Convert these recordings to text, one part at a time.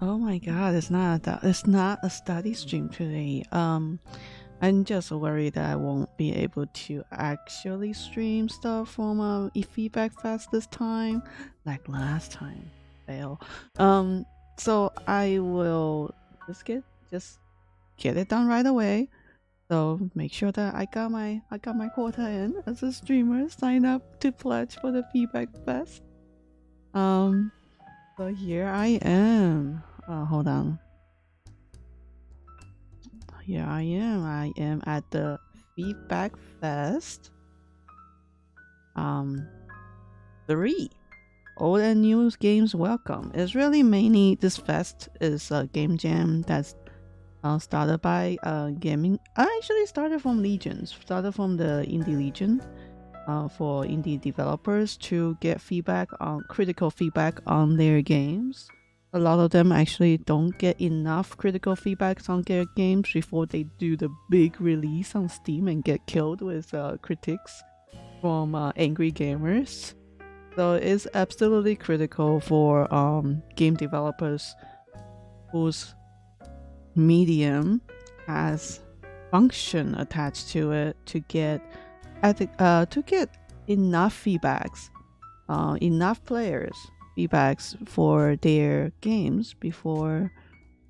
Oh my god, it's not a study stream today. I'm just worried that I won't be able to actually stream stuff from feedback fest this time, like last time. Fail. Um, so I will just get it done right away. So make sure that I got my quota in as a streamer. Sign up to pledge for the feedback fest. Um, so here I am. Hold on. Here I am. I am at the Feedback Fest. Um, 3. Old and new games welcome. It's really mainly this fest is a game jam that's started by gaming. I actually started from Legions. Started from the Indie Legion. For indie developers to get feedback on critical feedback on their games. A lot of them actually don't get enough critical feedbacks on their games before they do the big release on Steam and get killed with critics from angry gamers. So it's absolutely critical for game developers whose medium has function attached to it to get enough feedbacks, enough players feedbacks for their games before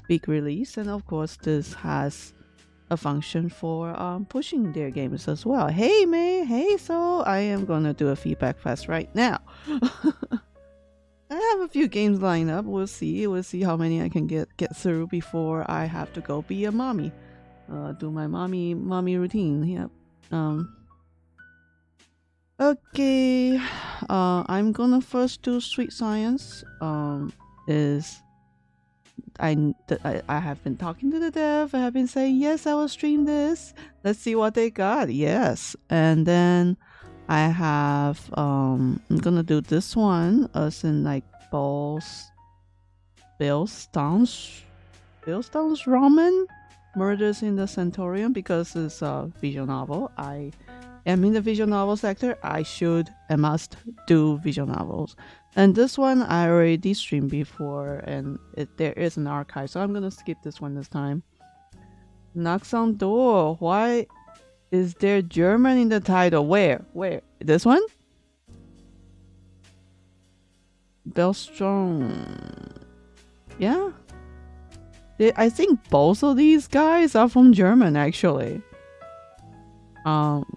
big release, and of course this has a function for pushing their games as well. Hey May, hey, so I am gonna do a feedback fest right now. I have a few games lined up. We'll see how many I can get through before I have to go be a mommy. Do my mommy routine. Yep. Okay, I'm gonna first do Sweet Science. Is I have been talking to the dev. I have been saying yes, I will stream this. Let's see what they got. Yes, and then I have I'm gonna do this one as in like Billstone's Ramen Murders in the Centaurium because it's a visual novel. I am in the visual novel sector. I should and must do visual novels. And this one I already streamed before, and there is an archive, so I'm gonna skip this one this time. Knocks on door. Why is there German in the title? Where? This one? Bellstrom. Yeah. I think both of these guys are from German, actually.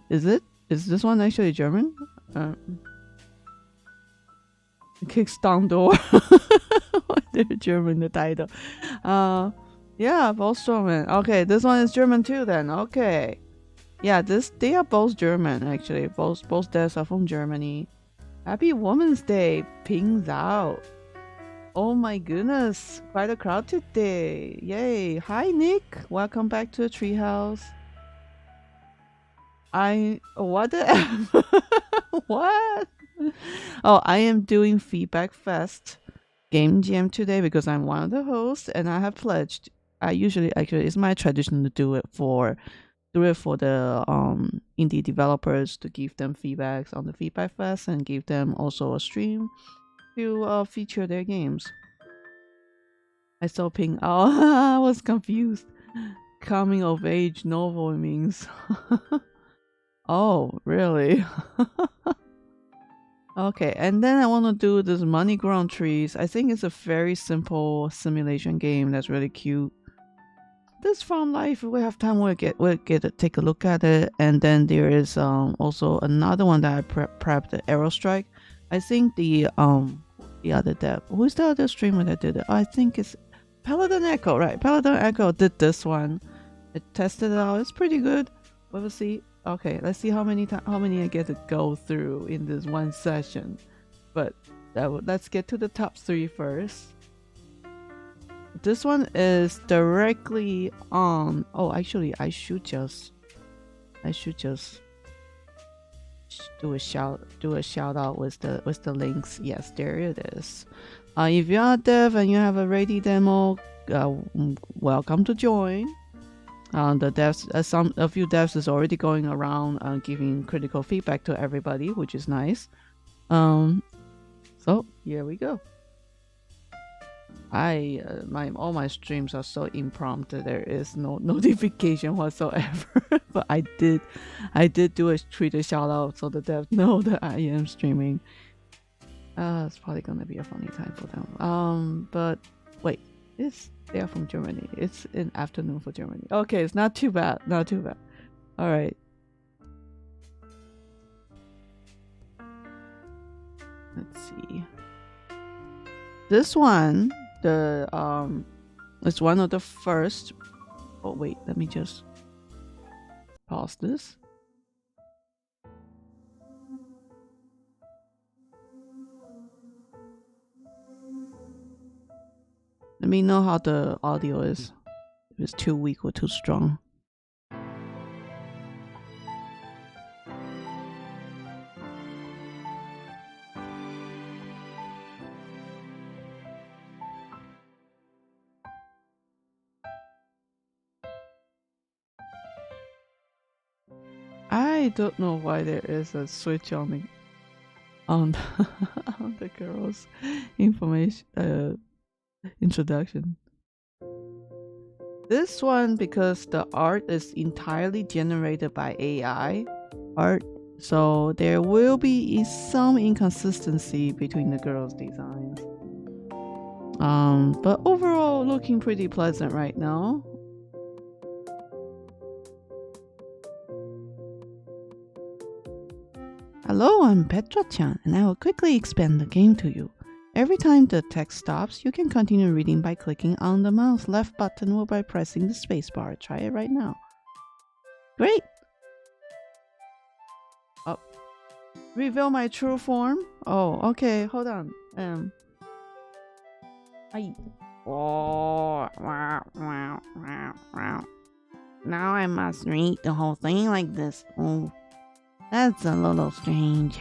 Is it? Is this one actually German? Kicks down door. They're German, the title. Yeah, both German. Okay, this one is German too then. Okay. Yeah, they are both German actually. Both devs are from Germany. Happy Women's Day. Pings out. Oh my goodness, quite a crowd today. Yay. Hi Nick. Welcome back to the treehouse. What the what? Oh, I am doing Feedback Fest Game Jam today because I'm one of the hosts and I have pledged. I usually actually it's my tradition to do it for the indie developers to give them feedbacks on the Feedback Fest and give them also a stream to feature their games. I saw ping. Oh, I was confused. Coming of age novel means. Oh, really? Okay, and then I want to do this Money Grown Trees. I think it's a very simple simulation game that's really cute. This Farm Life, if we have time, we'll get to take a look at it. And then there is also another one that I prepped, the Arrow Strike. I think the other dev, who's the other streamer that did it? I think it's Paladin Echo, right? Paladin Echo did this one. It tested it out. It's pretty good. We'll see. Okay, let's see how many I get to go through in this one session. But let's get to the top 3 first. This one is directly on. Oh, actually, I should just do a shout out with the links. Yes, there it is. If you are a dev and you have a ready demo, welcome to join. The devs, a few devs is already going around giving critical feedback to everybody, which is nice. So here we go. All my streams are so impromptu. There is no notification whatsoever. But I did do a Twitter shout out so that they know that I am streaming. It's probably gonna be a funny time for them. But wait, they are from Germany. It's in afternoon for Germany. Okay, it's not too bad. Not too bad. All right. Let's see. This one, it's one of the first. Oh wait, let me just pause this. Let me know how the audio is. If it's too weak or too strong. I don't know why there is a switch on the on the girls' information introduction. This one, because the art is entirely generated by AI art, so there will be some inconsistency between the girls' designs. But overall, looking pretty pleasant right now. Hello, I'm Petra-chan, and I will quickly explain the game to you. Every time the text stops, you can continue reading by clicking on the mouse left button or by pressing the spacebar. Try it right now. Great! Oh. Reveal my true form? Oh, okay, hold on. Oh, now I must read the whole thing like this. Oh, that's a little strange.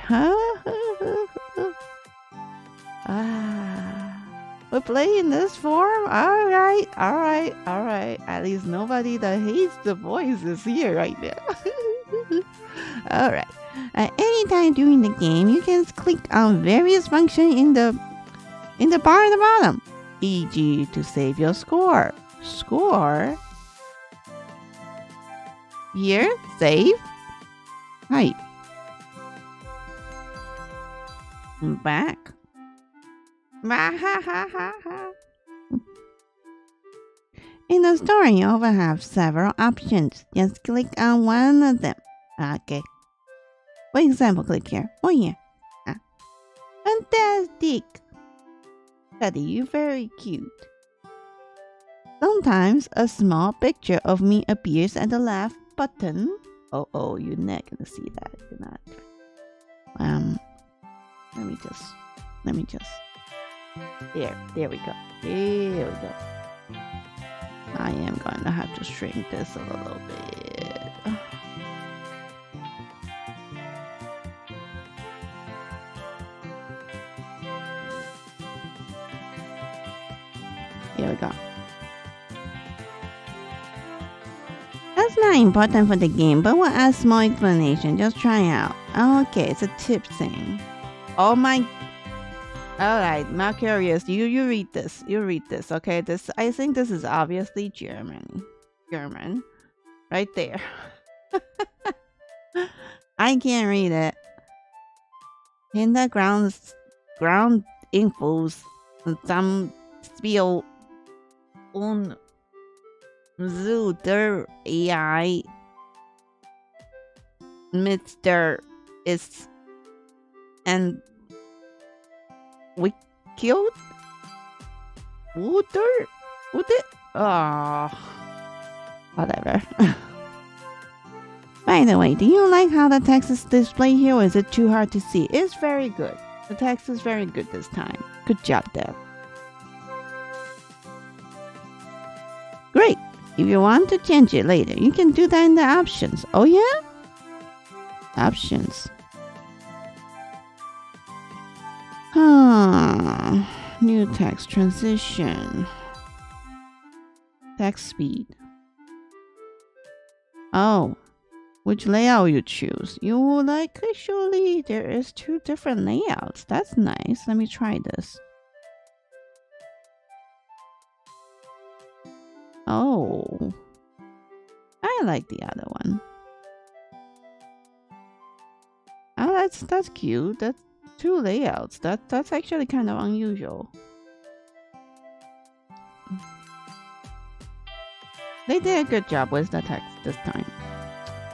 We're playing this form? Alright. At least nobody that hates the boys is here right now. Alright. At any time during the game, you can click on various functions in the bar at the bottom, e.g. to save your score. Here, save. Hi. Back. In the store, you often have several options. Just click on one of them. Okay. For example, click here. Oh yeah. Fantastic. Daddy, you're very cute. Sometimes a small picture of me appears at the left button. Oh, you're not gonna see that. You're not. Let me just. There we go. I am going to have to shrink this a little bit. Here we go. That's not important for the game, but we'll add small explanation. Just try out. Okay, it's a tip thing. Oh my. Alright, now curious. You read this. Okay, I think this is obviously German. Right there. I can't read it. Hintergrund Infos zum Spiel und zu der AI Mr. ist and we killed Would it? Whatever. By the way, do you like how the text is displayed here, or is it too hard to see? It's very good. The text is very good this time. Good job, Dev. Great. If you want to change it later, you can do that in the options. Oh yeah? Options. New text transition. Text speed. Oh, which layout you choose? You will actually, there is 2 different layouts. That's nice. Let me try this. Oh, I like the other one. Oh, that's cute. That's two layouts. That's actually kind of unusual. They did a good job with the text this time.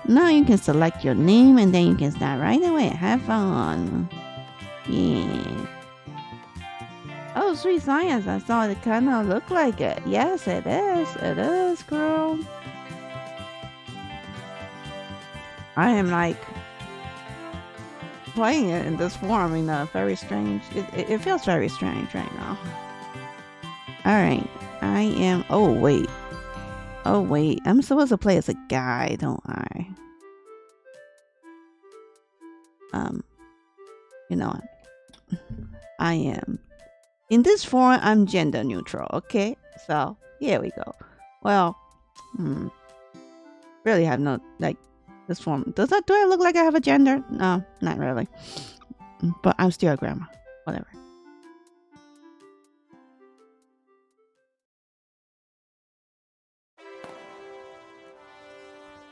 Now you can select your name and then you can start right away. Have fun. Yeah. Oh, sweet science. I saw it kind of look like it. Yes, it is. It is, girl. I am like playing it in this form in a very strange. It feels very strange right now. All right. I am. Oh, wait. Oh, wait. I'm supposed to play as a guy, don't I? You know what? I am. In this form, I'm gender neutral, okay? So, here we go. Well, really have no, like, this form. Do I look like I have a gender? No, not really. But I'm still a grandma. Whatever.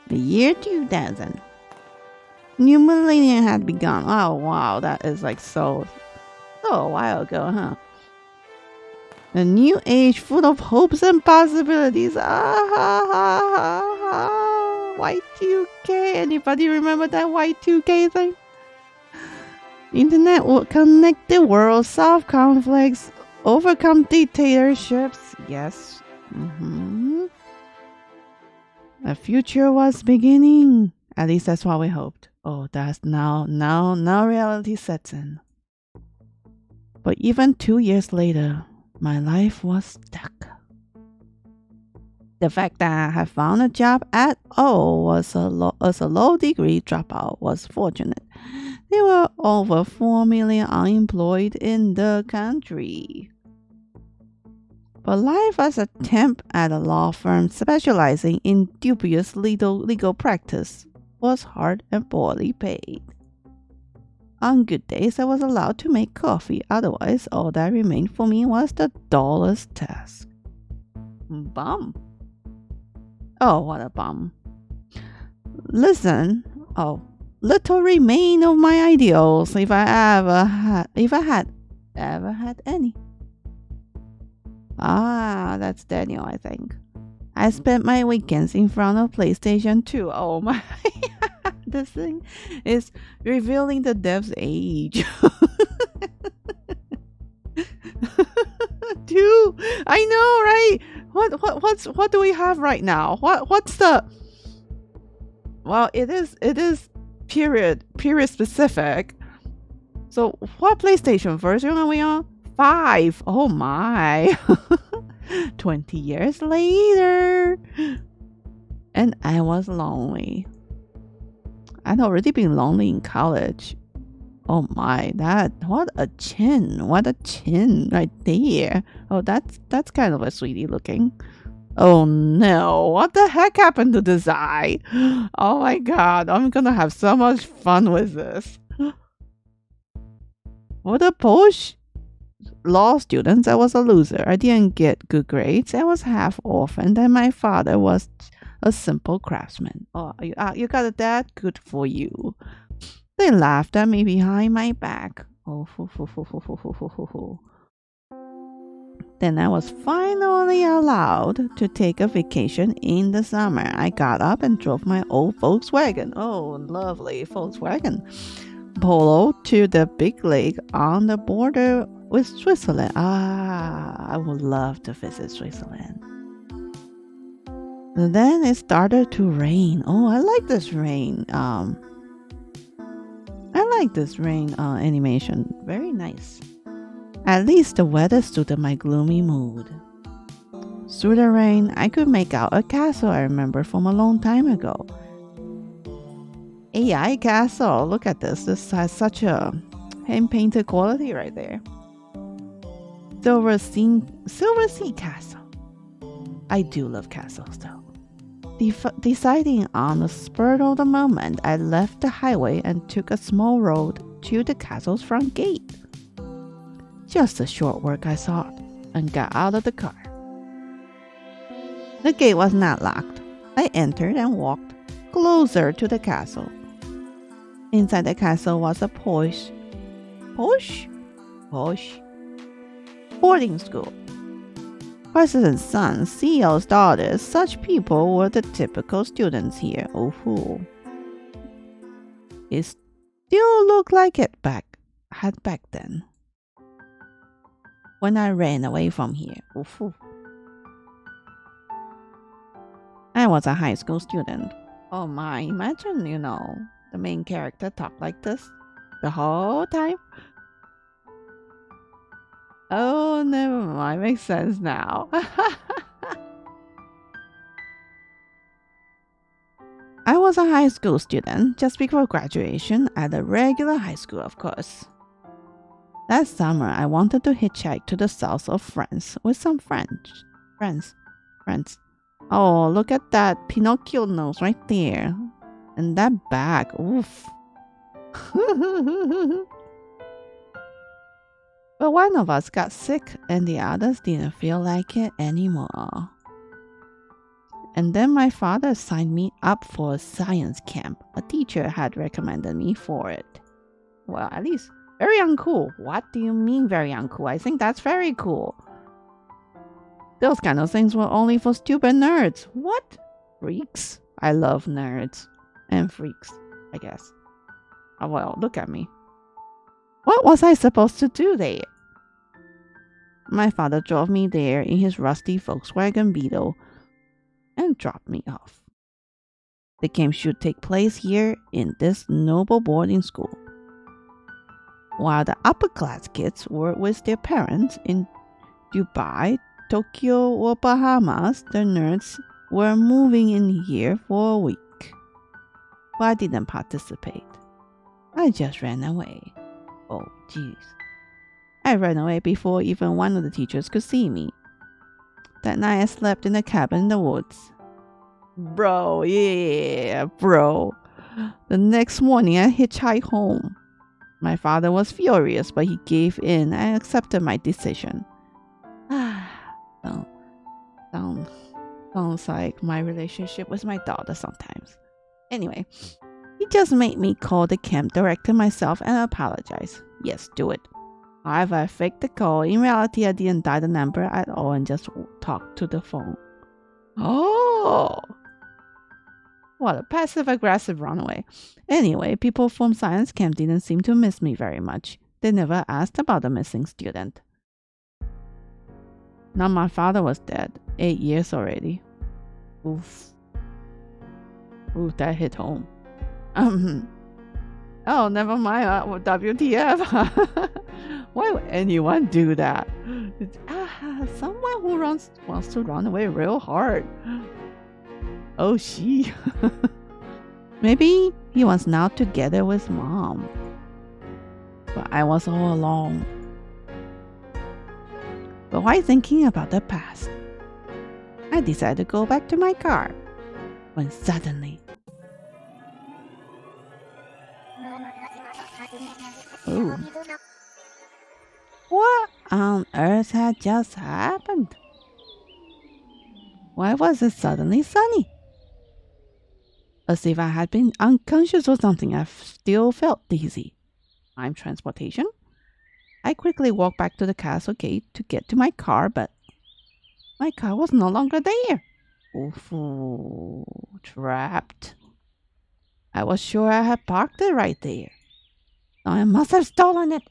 The year 2000. New millennium had begun. Oh, wow. That is like so a while ago, huh? A new age full of hopes and possibilities. Y2K. Anybody remember that Y2K thing? Internet will connect the world, solve conflicts, overcome dictatorships. Yes. A future was beginning. At least that's what we hoped. Oh, that's now reality sets in. But even 2 years later, my life was stuck. The fact that I had found a job at all as a low degree dropout was fortunate. There were over 4 million unemployed in the country. But life as a temp at a law firm specializing in dubious legal practice was hard and poorly paid. On good days, I was allowed to make coffee. Otherwise, all that remained for me was the dullest task. Bum. Oh, what a bum. Listen. Oh, little remain of my ideals if I had ever had any. Ah, that's Daniel, I think. I spent my weekends in front of PlayStation 2. Oh my. This thing is revealing the dev's age. 2. I know, right? What do we have right now? What's the? Well, it is period specific. So what PlayStation version are we on? 5. Oh my. 20 years later. And I was lonely. I'd already been lonely in college. Oh my, what a chin right there. Oh, that's kind of a sweetie looking. Oh no, what the heck happened to this eye? Oh my god, I'm gonna have so much fun with this. For the Polish law students, I was a loser. I didn't get good grades. I was half orphaned, and my father was a simple craftsman. Oh, you got a dad? Good for you. They laughed at me behind my back. Oh, Then I was finally allowed to take a vacation in the summer. I got up and drove my old Volkswagen. Oh, lovely Volkswagen Polo to the big lake on the border with Switzerland. I would love to visit Switzerland. Then it started to rain. Oh, I like this rain. Animation. Very nice. At least the weather suited my gloomy mood. Through the rain, I could make out a castle I remember from a long time ago. AI castle. Look at this. This has such a hand-painted quality right there. Silver Sea Castle. I do love castles though. Deciding on the spur of the moment, I left the highway and took a small road to the castle's front gate. Just a short walk, I thought, and got out of the car. The gate was not locked. I entered and walked closer to the castle. Inside the castle was a posh boarding school. President's son, CEO's daughters, such people were the typical students here. Oh, it still looked like it had back then. When I ran away from here. Oh, I was a high school student. Oh my, imagine, the main character talk like this the whole time. Oh, never mind. Makes sense now. I was a high school student just before graduation at a regular high school, of course. That summer, I wanted to hitchhike to the south of France with some friends. Oh, look at that Pinocchio nose right there. And that bag. Oof. But one of us got sick and the others didn't feel like it anymore. And then my father signed me up for a science camp. A teacher had recommended me for it. Well, at least very uncool. What do you mean very uncool? I think that's very cool. Those kind of things were only for stupid nerds. What? Freaks? I love nerds. And freaks, I guess. Oh, well, look at me. What was I supposed to do there? My father drove me there in his rusty Volkswagen Beetle and dropped me off. The camp should take place here in this noble boarding school. While the upper class kids were with their parents in Dubai, Tokyo, or Bahamas, the nerds were moving in here for a week. But I didn't participate. I just ran away. Oh, jeez. I ran away before even one of the teachers could see me. That night I slept in a cabin in the woods. Bro. The next morning I hitchhiked home. My father was furious, but he gave in and accepted my decision. Sounds like my relationship with my daughter sometimes. Anyway, he just made me call the camp director myself and apologize. Yes, do it. However, I faked the call. In reality, I didn't dial the number at all and just talked to the phone. Oh! What a passive-aggressive runaway. Anyway, people from science camp didn't seem to miss me very much. They never asked about the missing student. Now my father was dead. 8 years already. Oof, that hit home. Oh, never mind. WTF? Why would anyone do that? Someone who wants to run away real hard. Oh, she. Maybe he was now together with mom. But I was all alone. But why thinking about the past? I decided to go back to my car. When suddenly... Ooh. What on earth had just happened? Why was it suddenly sunny? As if I had been unconscious or something, I still felt dizzy. Time transportation? I quickly walked back to the castle gate to get to my car, but my car was no longer there. Oof, trapped. I was sure I had parked it right there. I must have stolen it.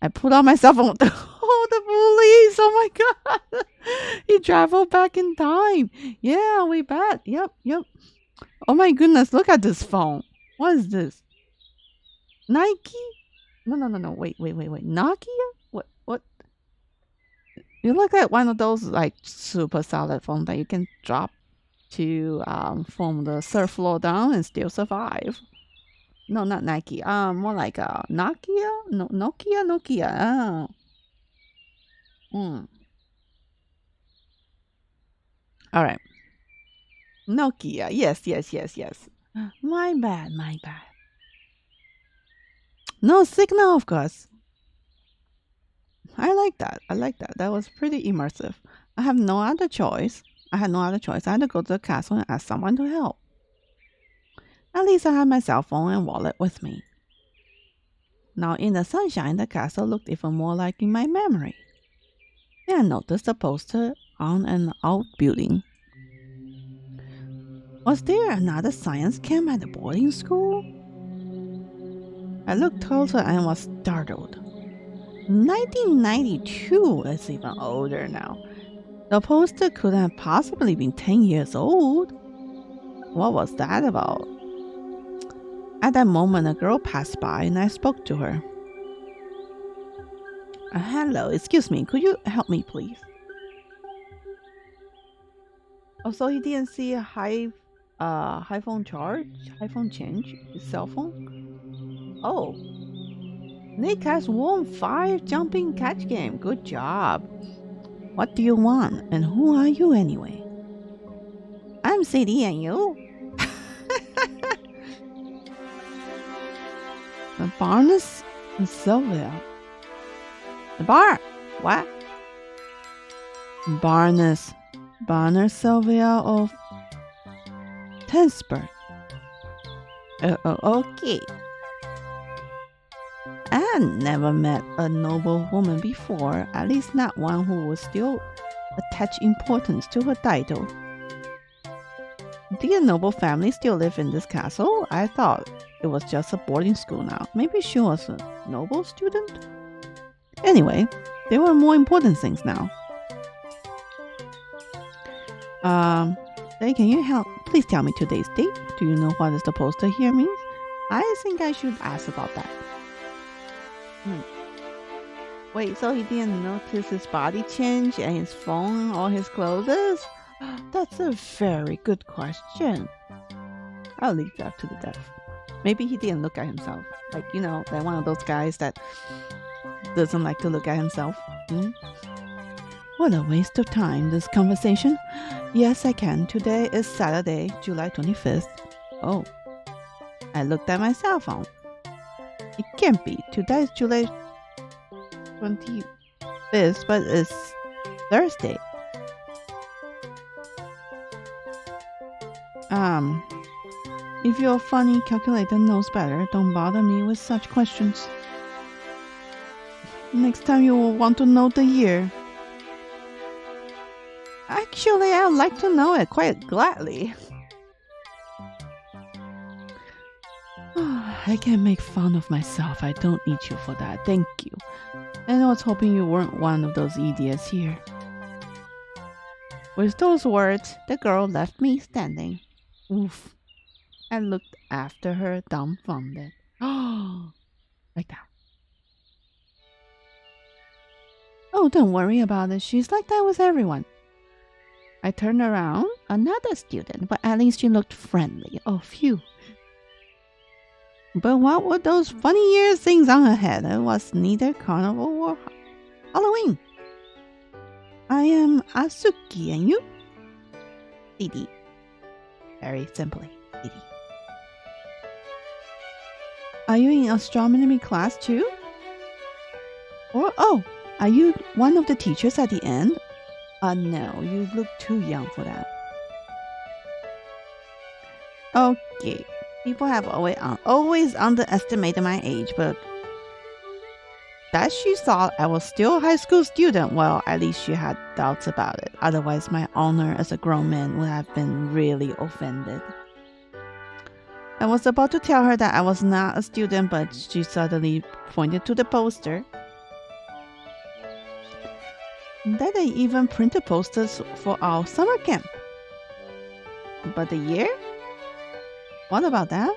I pulled out my cell phone. Oh, the police! Oh my god! He traveled back in time. Yeah, we bet. Yep. Oh my goodness! Look at this phone. What is this? Nike? No. Wait. Nokia? What? You look like one of those like super solid phones that you can drop to from the third floor down and still survive. No, not Nike. More like Nokia. No, Nokia. Oh. All right. Nokia. Yes. My bad. No signal, of course. I like that. That was pretty immersive. I have no other choice. I had no other choice. I had to go to the castle and ask someone to help. At least I had my cell phone and wallet with me. Now, in the sunshine, the castle looked even more like in my memory. Then I noticed a poster on an outbuilding. Was there another science camp at the boarding school? I looked closer and was startled. 1992 is even older now. The poster couldn't have possibly been 10 years old. What was that about? At that moment, a girl passed by and I spoke to her. Hello, excuse me, could you help me, please? Oh, so he didn't see a high phone charge, high phone change, his cell phone? Oh, Nick has won 5 jumping catch game. Good job. What do you want, and who are you anyway? I'm CD, and you? Barnes and Sylvia. The bar. What? Barnes Sylvia of Tensberg. Okay. I had never met a noble woman before, at least not one who would still attach importance to her title. Did a noble family still live in this castle? I thought it was just a boarding school now. Maybe she was a noble student? Anyway, there were more important things now. Hey, can you help? Please tell me today's date. Do you know what is the poster here means? I think I should ask about that. Wait, so he didn't notice his body change and his phone or his clothes? That's a very good question. I'll leave that to the deaf. Maybe he didn't look at himself. Like, like one of those guys that doesn't like to look at himself. What a waste of time, this conversation. Yes, I can. Today is Saturday, July 25th. Oh, I looked at my cell phone. It can't be. Today is July 25th, but it's Thursday. If your funny calculator knows better, don't bother me with such questions. Next time you will want to know the year. Actually, I would like to know it quite gladly. I can make fun of myself. I don't need you for that. Thank you. And I was hoping you weren't one of those idiots here. With those words, the girl left me standing. Oof. I looked after her dumbfounded. Oh, like that. Oh, don't worry about it. She's like that with everyone. I turned around. Another student, but at least she looked friendly. Oh, phew. But what were those funny ear things on her head? It was neither carnival or Halloween. I am Asuki, and you? Didi. Very simply, Didi. Are you in astronomy class too? Or, are you one of the teachers at the end? No, you look too young for that. Okay. People have always underestimated my age, but that she thought I was still a high school student. Well, at least she had doubts about it. Otherwise, my honor as a grown man would have been really offended. I was about to tell her that I was not a student, but she suddenly pointed to the poster. That they even printed posters for our summer camp. But the year? What about that?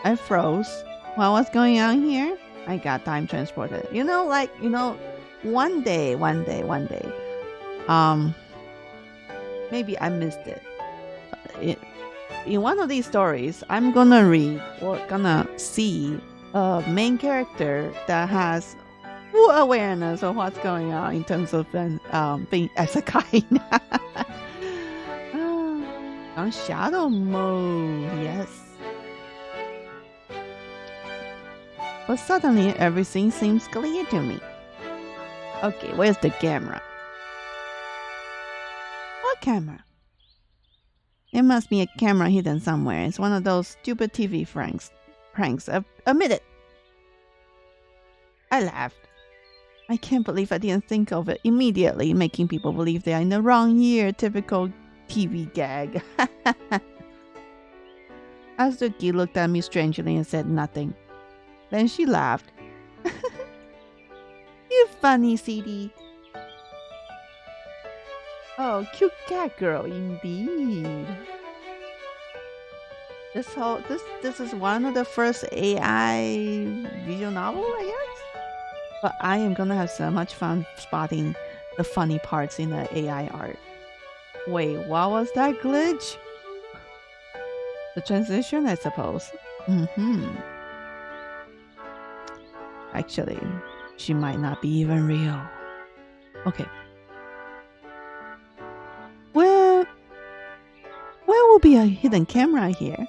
I froze. What was going on here? I got time transported. One day. Maybe I missed it. In one of these stories, I'm gonna read or gonna see a main character that has full awareness of what's going on in terms of being isekai. On shadow mode, yes. But suddenly everything seems clear to me. Okay, where's the camera? camera. There must be a camera hidden somewhere. It's one of those stupid TV pranks. Admit it. I laughed. I can't believe I didn't think of it immediately, making people believe they are in the wrong year. Typical TV gag. Azuki looked at me strangely and said nothing. Then she laughed. You funny, CD. Oh, cute cat girl, indeed. This is one of the first AI visual novel, I guess. But I am gonna have so much fun spotting the funny parts in the AI art. Wait, what was that glitch? The transition, I suppose. Actually, she might not be even real. Okay. Where will be a hidden camera here?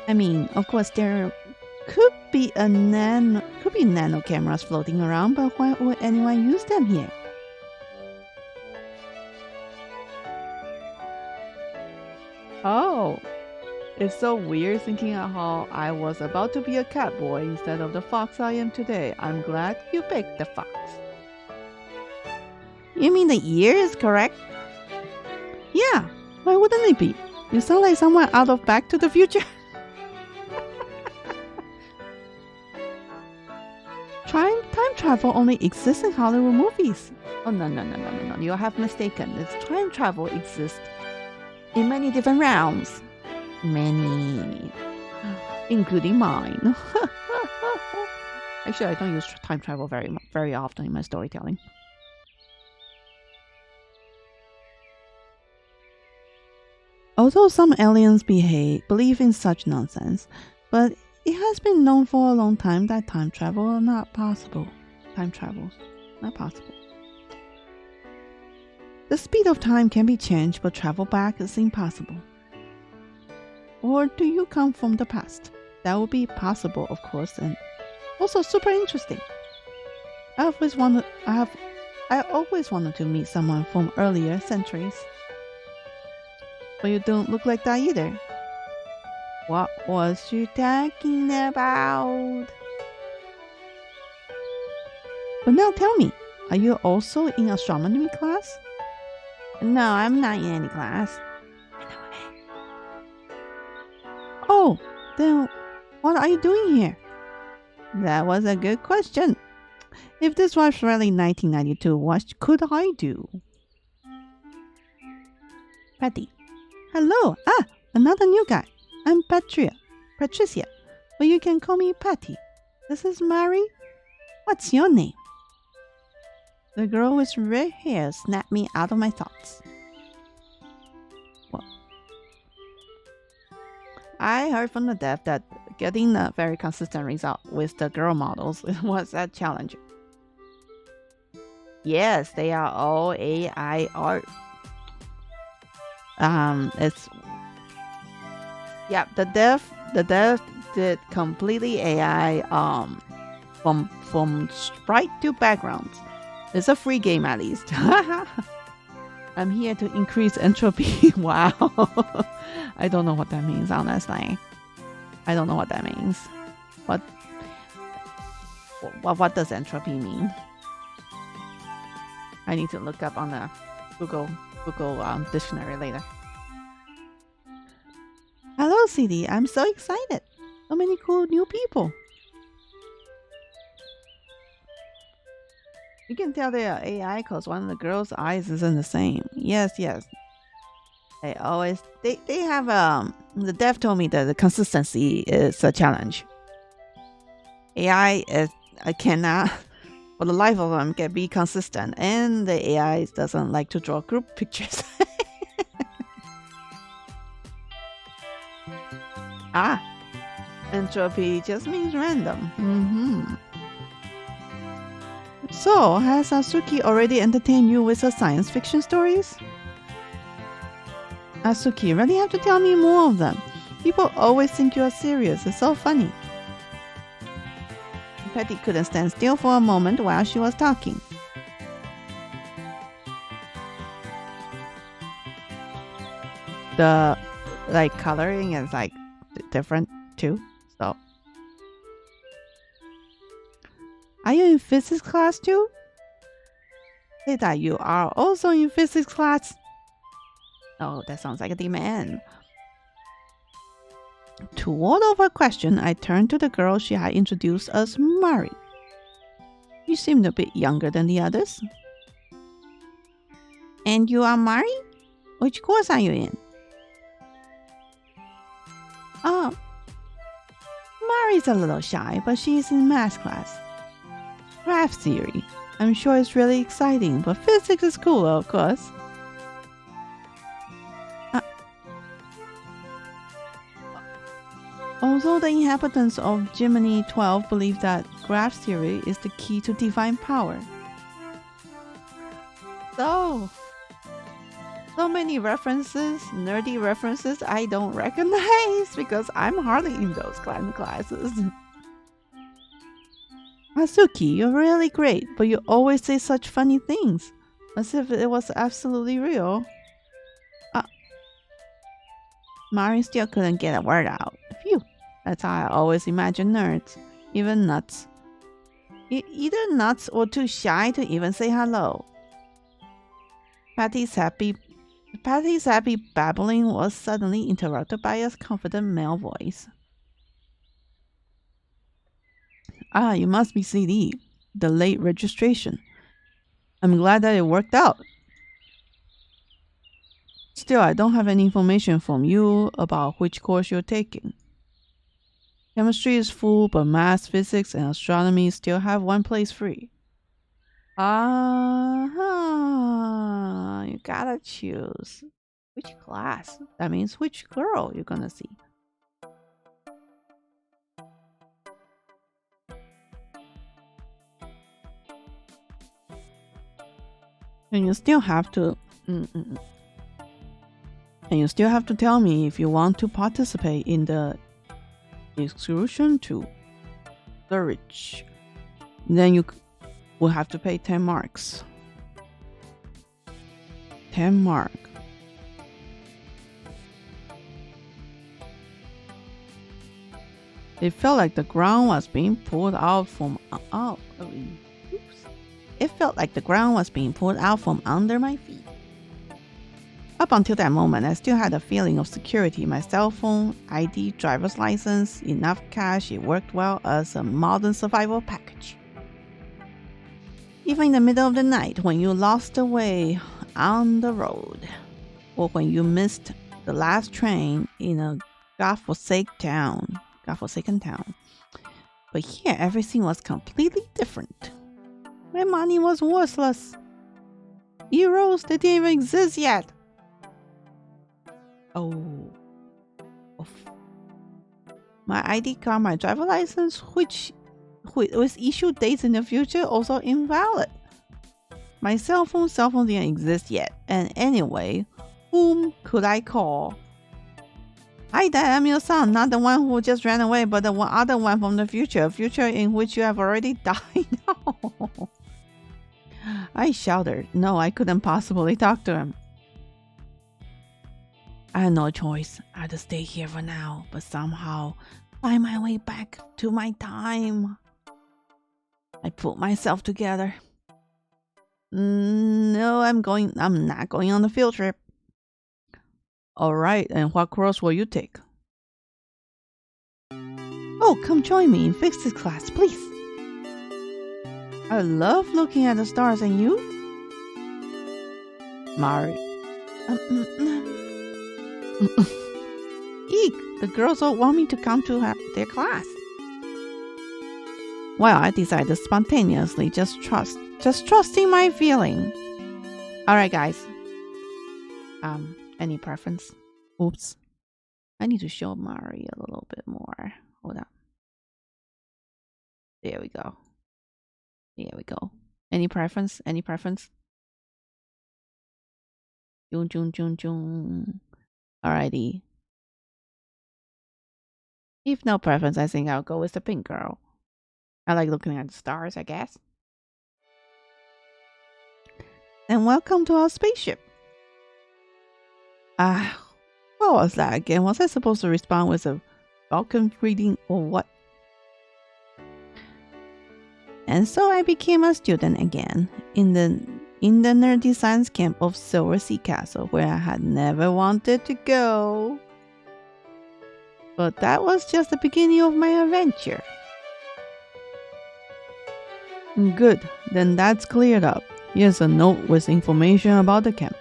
I mean, of course, there could be nano cameras floating around, but why would anyone use them here? Oh, it's so weird thinking of how I was about to be a cat boy instead of the fox I am today. I'm glad you picked the fox. You mean the year is correct? Yeah, why wouldn't it be? You sound like someone out of Back to the Future. Time travel only exists in Hollywood movies. Oh, no. You have mistaken. Time travel exists in many different realms. Many. Including mine. Actually, I don't use time travel very often in my storytelling. Although some aliens believe in such nonsense, but it has been known for a long time that time travel is not possible. Time travels not possible. The speed of time can be changed, but travel back is impossible. Or do you come from the past? That would be possible, of course, and also super interesting. I always wanted to meet someone from earlier centuries. But you don't look like that either. What was you talking about? But now tell me, are you also in astronomy class? No, I'm not in any class. Oh, then what are you doing here? That was a good question. If this was really 1992, what could I do? Patty. Hello. Another new guy. I'm Patricia. But you can call me Patty. This is Mary. What's your name? The girl with red hair snapped me out of my thoughts. Well, I heard from the dev that getting a very consistent result with the girl models was a challenge. Yes, they are all AI art. The dev did completely AI from sprite to backgrounds. It's a free game at least. I'm here to increase entropy. Wow. I don't know what that means, honestly. I don't know what that means. What does entropy mean? I need to look up on the Google dictionary later. Hello, CD. I'm so excited. So many cool new people. You can tell they are AI because one of the girls' eyes isn't the same. Yes. They have the dev told me that the consistency is a challenge. AI cannot for the life of them can be consistent, and the AI doesn't like to draw group pictures. Entropy just means random. So, has Asuki already entertained you with her science fiction stories? Asuki, you really have to tell me more of them. People always think you are serious. It's so funny. Patty couldn't stand still for a moment while she was talking. the like coloring is like different too. So, are you in physics class too? Say that you are also in physics class. Oh, that sounds like a demand. To ward off a question, I turned to the girl she had introduced as Mari. You seemed a bit younger than the others. And you are Mari? Which course are you in? Oh, Mari's a little shy, but she's in math class. Graph theory. I'm sure it's really exciting, but physics is cooler, of course. Although the inhabitants of Gemini 12 believe that graph theory is the key to divine power. So many references, nerdy references I don't recognize because I'm hardly in those kind of classes. Asuki, you're really great, but you always say such funny things, as if it was absolutely real. Mari still couldn't get a word out. Phew, that's how I always imagine nerds, even nuts. Either nuts or too shy to even say hello. Patty's happy babbling was suddenly interrupted by a confident male voice. Ah, you must be CD. The late registration. I'm glad that it worked out. Still, I don't have any information from you about which course you're taking. Chemistry is full, but math, physics, and astronomy still have one place free. You gotta choose. Which class? That means which girl you're gonna see. And you still have to... And you still have to tell me if you want to participate in the excursion to the rich. Then you will have to pay 10 marks. 10 mark. It felt like the ground was being pulled out from It felt like the ground was being pulled out from under my feet. Up until that moment, I still had a feeling of security. My cell phone, ID, driver's license, enough cash. It worked well as a modern survival package. Even in the middle of the night, when you lost the way on the road, or when you missed the last train in a godforsaken town. But here, everything was completely different. My money was worthless. Euros, they didn't even exist yet. Oh. My ID card, my driver license, which with issue dates in the future, also invalid. My cell phone didn't exist yet. And anyway, whom could I call? Hi, Dad, I'm your son, not the one who just ran away, but the other one from the future, a future in which you have already died. I shouted. No, I couldn't possibly talk to him. I had no choice. I had to stay here for now, but somehow find my way back to my time. I put myself together. No, I'm not going on the field trip. All right, and what course will you take? Oh, come join me in physics class, please. I love looking at the stars, and you? Mari. Eek, the girls all want me to come to their class. Well, I decided spontaneously, just trusting my feeling. Alright, guys. Any preference? Oops. I need to show Mari a little bit more. Hold on. There we go. Any preference? Jung. Alrighty. If no preference, I think I'll go with the pink girl. I like looking at the stars, I guess. And welcome to our spaceship. What was that again? Was I supposed to respond with a welcome greeting or what? And so I became a student again in the nerdy science camp of Silver Sea Castle, where I had never wanted to go. But that was just the beginning of my adventure. Good, then that's cleared up. Here's a note with information about the camp.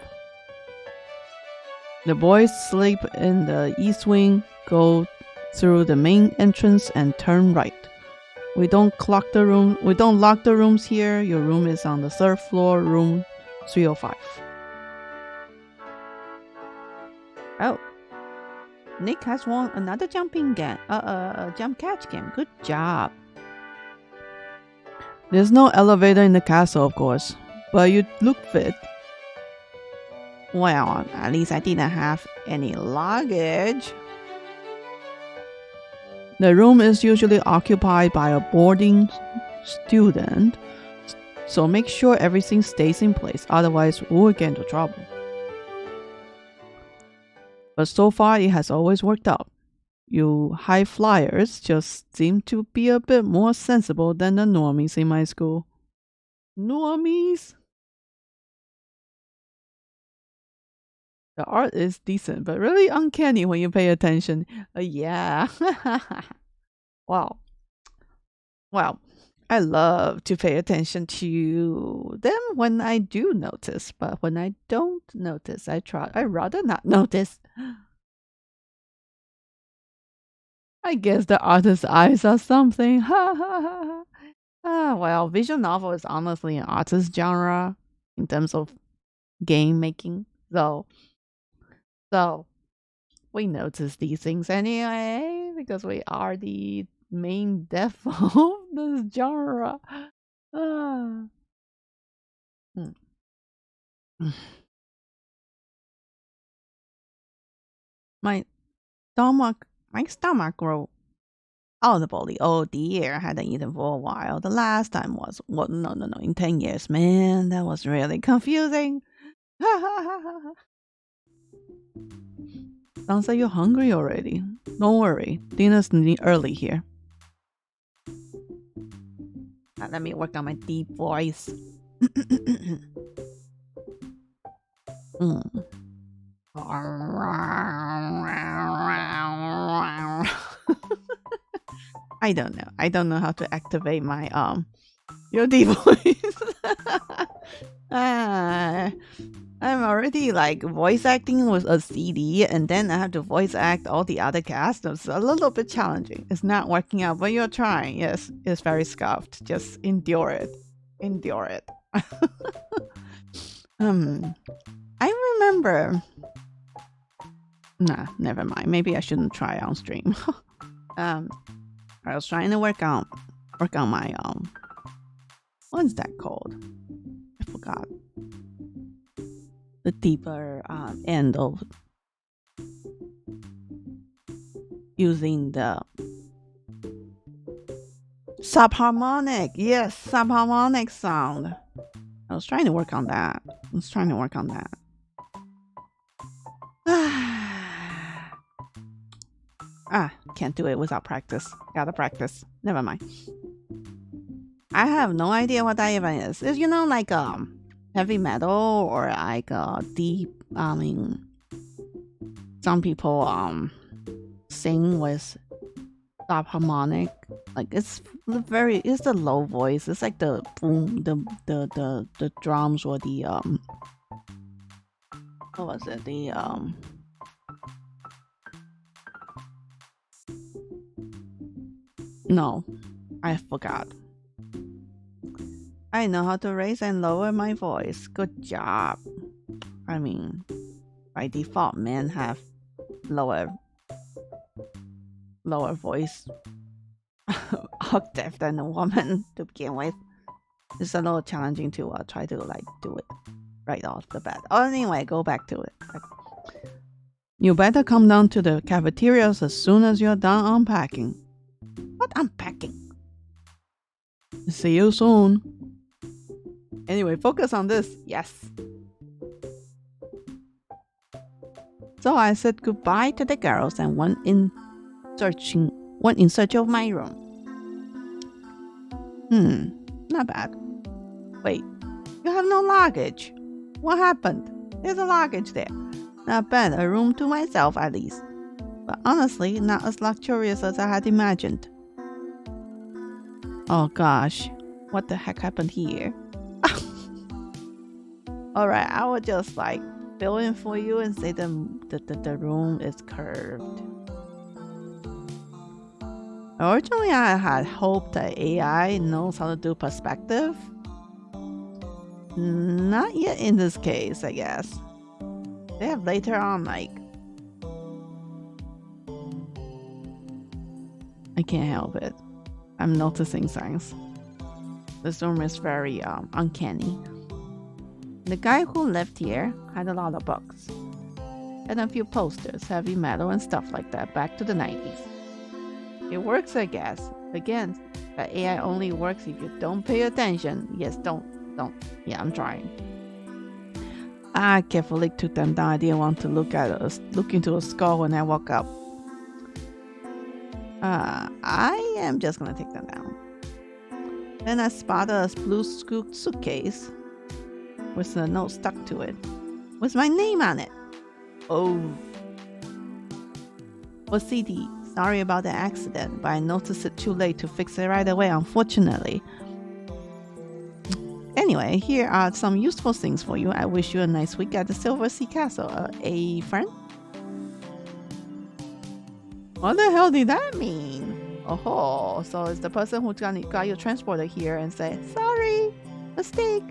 The boys sleep in the east wing, go through the main entrance and turn right. We don't lock the rooms here. Your room is on the 3rd floor, room 305. Oh. Nick has won another jumping game. Jump catch game. Good job. There's no elevator in the castle, of course, but you look fit. Well, at least I didn't have any luggage. The room is usually occupied by a boarding student, so make sure everything stays in place, otherwise we'll get into trouble. But so far it has always worked out. You high flyers just seem to be a bit more sensible than the normies in my school. Normies? The art is decent, but really uncanny when you pay attention. Yeah. Wow. Well, I love to pay attention to them when I do notice, but when I don't notice, I rather not notice. I guess the artist's eyes are something. Ha ha ha. Well, visual novel is honestly an artist genre in terms of game making. So we notice these things anyway because we are the main depth of this genre. My stomach grew audibly. Oh dear, I hadn't eaten for a while. The last time was, well, no, in 10 years. Man, that was really confusing. Sounds like you're hungry already. Don't worry, dinner's early here. Let me work on my deep voice. I don't know. I don't know how to activate my your deep voice. I'm already like voice acting with a CD, and then I have to voice act all the other cast. It's a little bit challenging. It's not working out, but you're trying. Yes, it's very scuffed. Just endure it. Endure it. I remember. Nah, never mind. Maybe I shouldn't try on stream. I was trying to work on my what's that called? I forgot. The deeper end of using the subharmonic. Yes, subharmonic sound. I was trying to work on that. Can't do it without practice. Gotta practice. Never mind. I have no idea what that even is. It's, like heavy metal or like deep. I mean, some people sing with subharmonic. Like it's the low voice. It's like the boom, the drums or the what was it? The no, I forgot. I know how to raise and lower my voice. Good job. I mean, by default, men have lower voice octave than a woman to begin with. It's a little challenging to try to do it right off the bat. Oh, anyway, go back to it. You better come down to the cafeterias as soon as you're done unpacking. What unpacking? See you soon. Anyway, focus on this. Yes. So I said goodbye to the girls and went in search of my room. Not bad. Wait, you have no luggage. What happened? There's a luggage there. Not bad, a room to myself at least. But honestly, not as luxurious as I had imagined. Oh gosh, what the heck happened here? Alright, I will just fill in for you and say the room is curved. Originally, I had hoped that AI knows how to do perspective. Not yet in this case, I guess. They have later on, I can't help it. I'm noticing signs. This room is very uncanny. The guy who lived here had a lot of books and a few posters, heavy metal and stuff like that back to the 90s. It works, I guess. Again, that AI only works if you don't pay attention. Yes, don't. Yeah, I'm trying. I carefully took them down. I didn't want to look into a skull when I woke up. I am just gonna take them down. Then I spotted a blue suitcase with a note stuck to it with my name on it. Oh. Well, CD, sorry about the accident, but I noticed it too late to fix it right away, unfortunately. Anyway, here are some useful things for you. I wish you a nice week at the Silver Sea Castle. A friend? What the hell did that mean? Oh, so it's the person who got you transported here and say, sorry, mistake.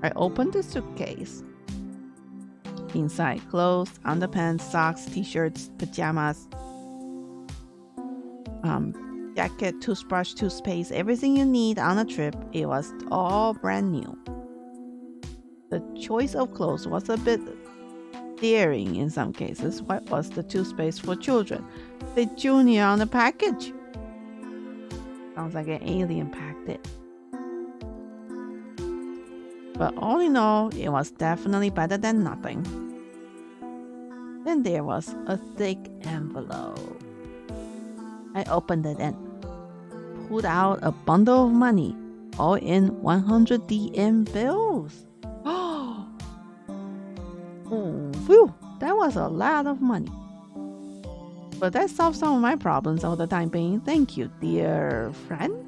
I opened the suitcase. Inside, clothes, underpants, socks, t-shirts, pajamas, jacket, toothbrush, toothpaste, everything you need on a trip. It was all brand new. The choice of clothes was a bit daring in some cases. What was the toothpaste for children? The Junior on the package. Sounds like an alien packed it. But all in all, it was definitely better than nothing. Then there was a thick envelope. I opened it and pulled out a bundle of money, all in 100 DM bills. Oh, phew, that was a lot of money. But that solved some of my problems all the time being. Thank you, dear friend.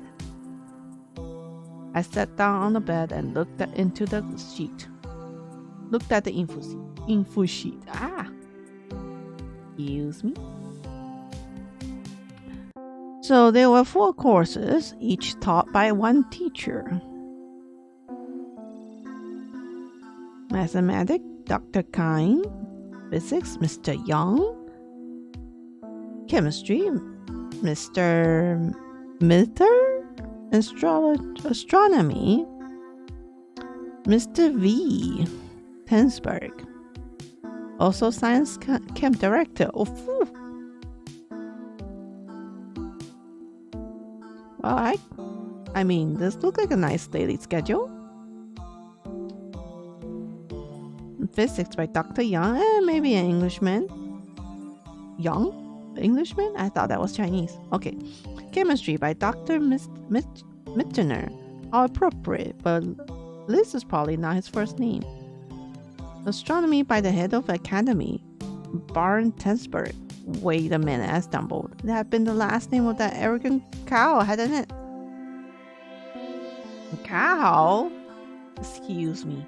I sat down on the bed and looked into the sheet. Looked at the info sheet. Excuse me. So there were 4 courses, each taught by one teacher. Mathematics, Dr. Kine. Physics, Mr. Young. Chemistry, Mr. Mither. Astronomy, Mr. V. Tensberg. Also science camp director. Oh, phew. Well, I mean, this looks like a nice daily schedule. Physics by Dr. Young, maybe an Englishman. Young? Englishman? I thought that was Chinese. Okay. Chemistry by Dr. Mittner. How appropriate, but Liz is probably not his first name. Astronomy by the head of academy, Barn Tensberg. Wait a minute, I stumbled. That had been the last name of that arrogant cow, hadn't it? Cow? Excuse me.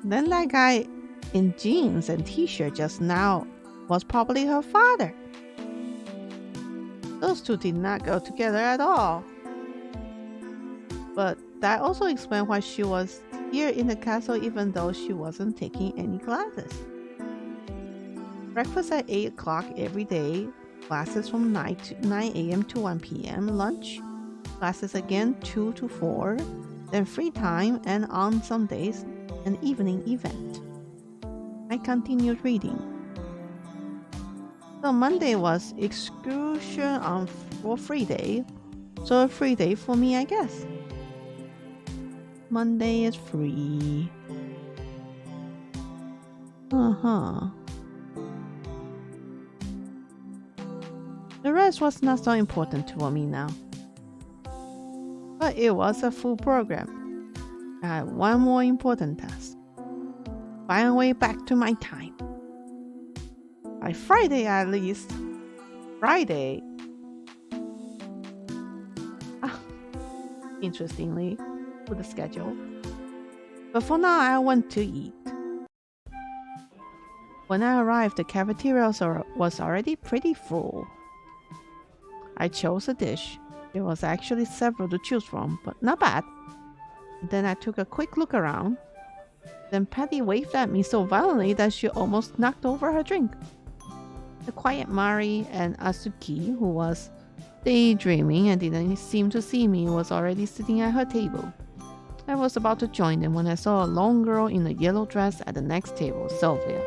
Then that guy in jeans and t-shirt just now was probably her father. Those two did not go together at all. But that also explains why she was here in the castle even though she wasn't taking any classes. Breakfast at 8 o'clock every day, classes from 9 a.m. to 1 p.m, lunch, classes again 2 to 4, then free time and on some days, an evening event. I continued reading. So Monday was excursion for free day, so a free day for me, I guess. Monday is free. Uh-huh. The rest was not so important for me now. But it was a full program. I had one more important task. Find a way back to my time. By Friday at least. Friday? Ah, interestingly, with the schedule. But for now, I went to eat. When I arrived, the cafeteria was already pretty full. I chose a dish. There was actually several to choose from, but not bad. Then I took a quick look around. Then Patty waved at me so violently that she almost knocked over her drink. The quiet Mari and Asuki, who was daydreaming and didn't seem to see me, was already sitting at her table. I was about to join them when I saw a long girl in a yellow dress at the next table, Sylvia.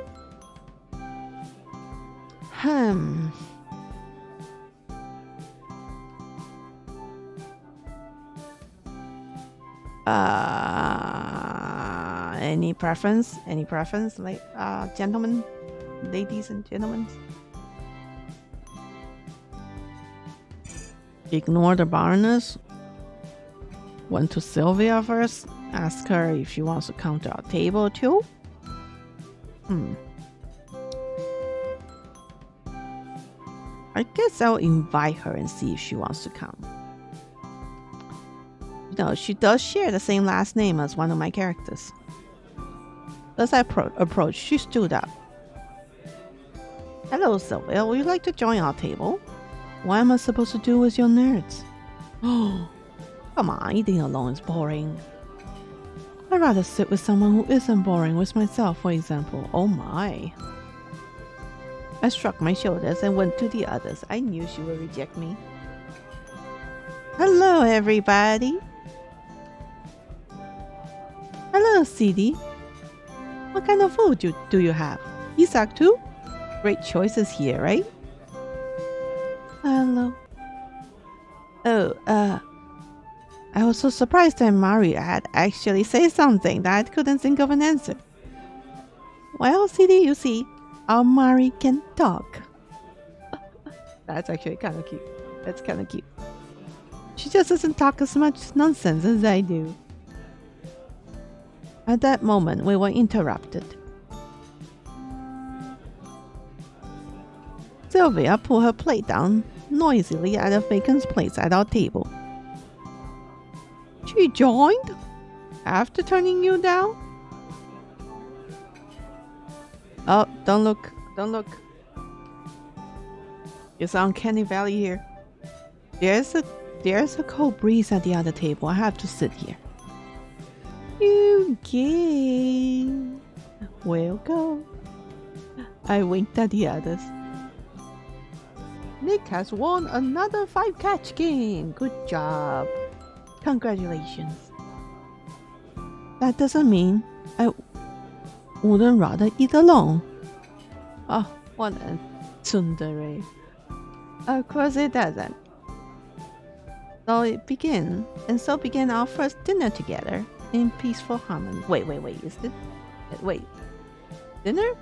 Any preference? Any preference? Like, gentlemen? Ladies and gentlemen? Ignore the Baroness. Went to Sylvia first. Ask her if she wants to come to our table too. I guess I'll invite her and see if she wants to come. No, she does share the same last name as one of my characters. As I approached, she stood up. Hello, Sylvia. Would you like to join our table? What am I supposed to do with your nerds? Oh, come on. Eating alone is boring. I'd rather sit with someone who isn't boring, with myself, for example. Oh my. I shrugged my shoulders and went to the others. I knew she would reject me. Hello, everybody. Hello, CD. What kind of food do you have? Isak too? Great choices here, right? Hello. Oh, I was so surprised that Maria had actually said something that I couldn't think of an answer. Well, CD, you see, our Mari can talk. That's actually kind of cute. That's kind of cute. She just doesn't talk as much nonsense as I do. At that moment, we were interrupted. Sylvia put her plate down noisily at a vacant place at our table. She joined? After turning you down? Oh, don't look. Don't look. It's uncanny valley here. There's a cold breeze at the other table. I have to sit here. You gay. We'll go. I winked at the others. Nick has won another 5-catch game. Good job. Congratulations. That doesn't mean I wouldn't rather eat alone. Oh, what a tsundere. Of course it doesn't. So began our first dinner together in peaceful harmony. Wait, dinner?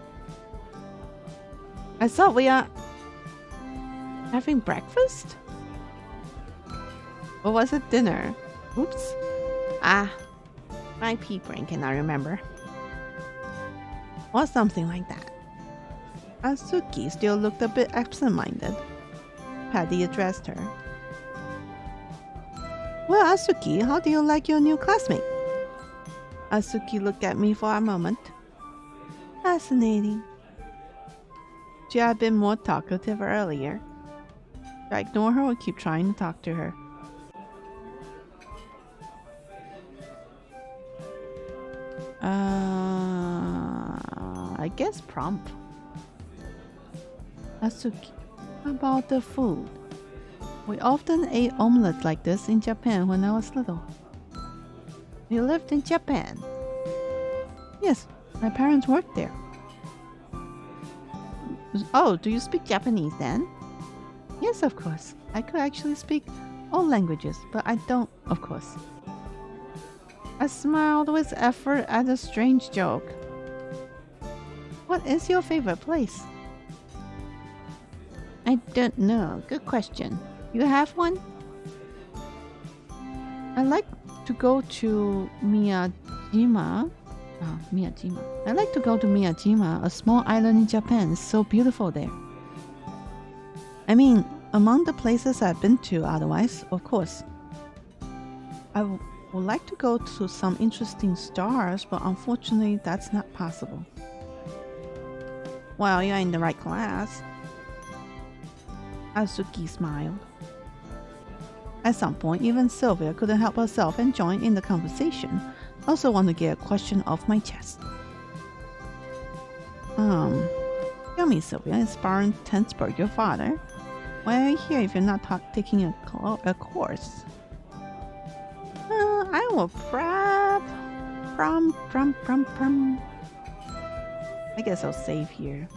I thought we are having breakfast? Or was it dinner? Oops. My pea brain cannot remember. Or something like that. Asuki still looked a bit absent-minded. Patty addressed her. Well, Asuki, how do you like your new classmate? Asuki looked at me for a moment. Fascinating. She had been more talkative earlier. Should I ignore her or keep trying to talk to her? I guess prompt. Asuki, about the food. We often ate omelets like this in Japan when I was little. You lived in Japan? Yes, my parents worked there. Oh, do you speak Japanese then? Yes, of course. I could actually speak all languages, but I don't, of course. I smiled with effort at a strange joke. What is your favorite place? I don't know. Good question. You have one? I like to go to Miyajima. Miyajima. I like to go to Miyajima, a small island in Japan. It's so beautiful there. I mean, among the places I've been to otherwise, of course. Would like to go to some interesting stars, but unfortunately that's not possible. Well, you're in the right class. Azuki smiled. At some point, even Sylvia couldn't help herself and joined in the conversation. Also want to get a question off my chest. Tell me, Sylvia, is Baron Tensberg your father? Why are you here if you're not taking a course? I will I guess I'll save here.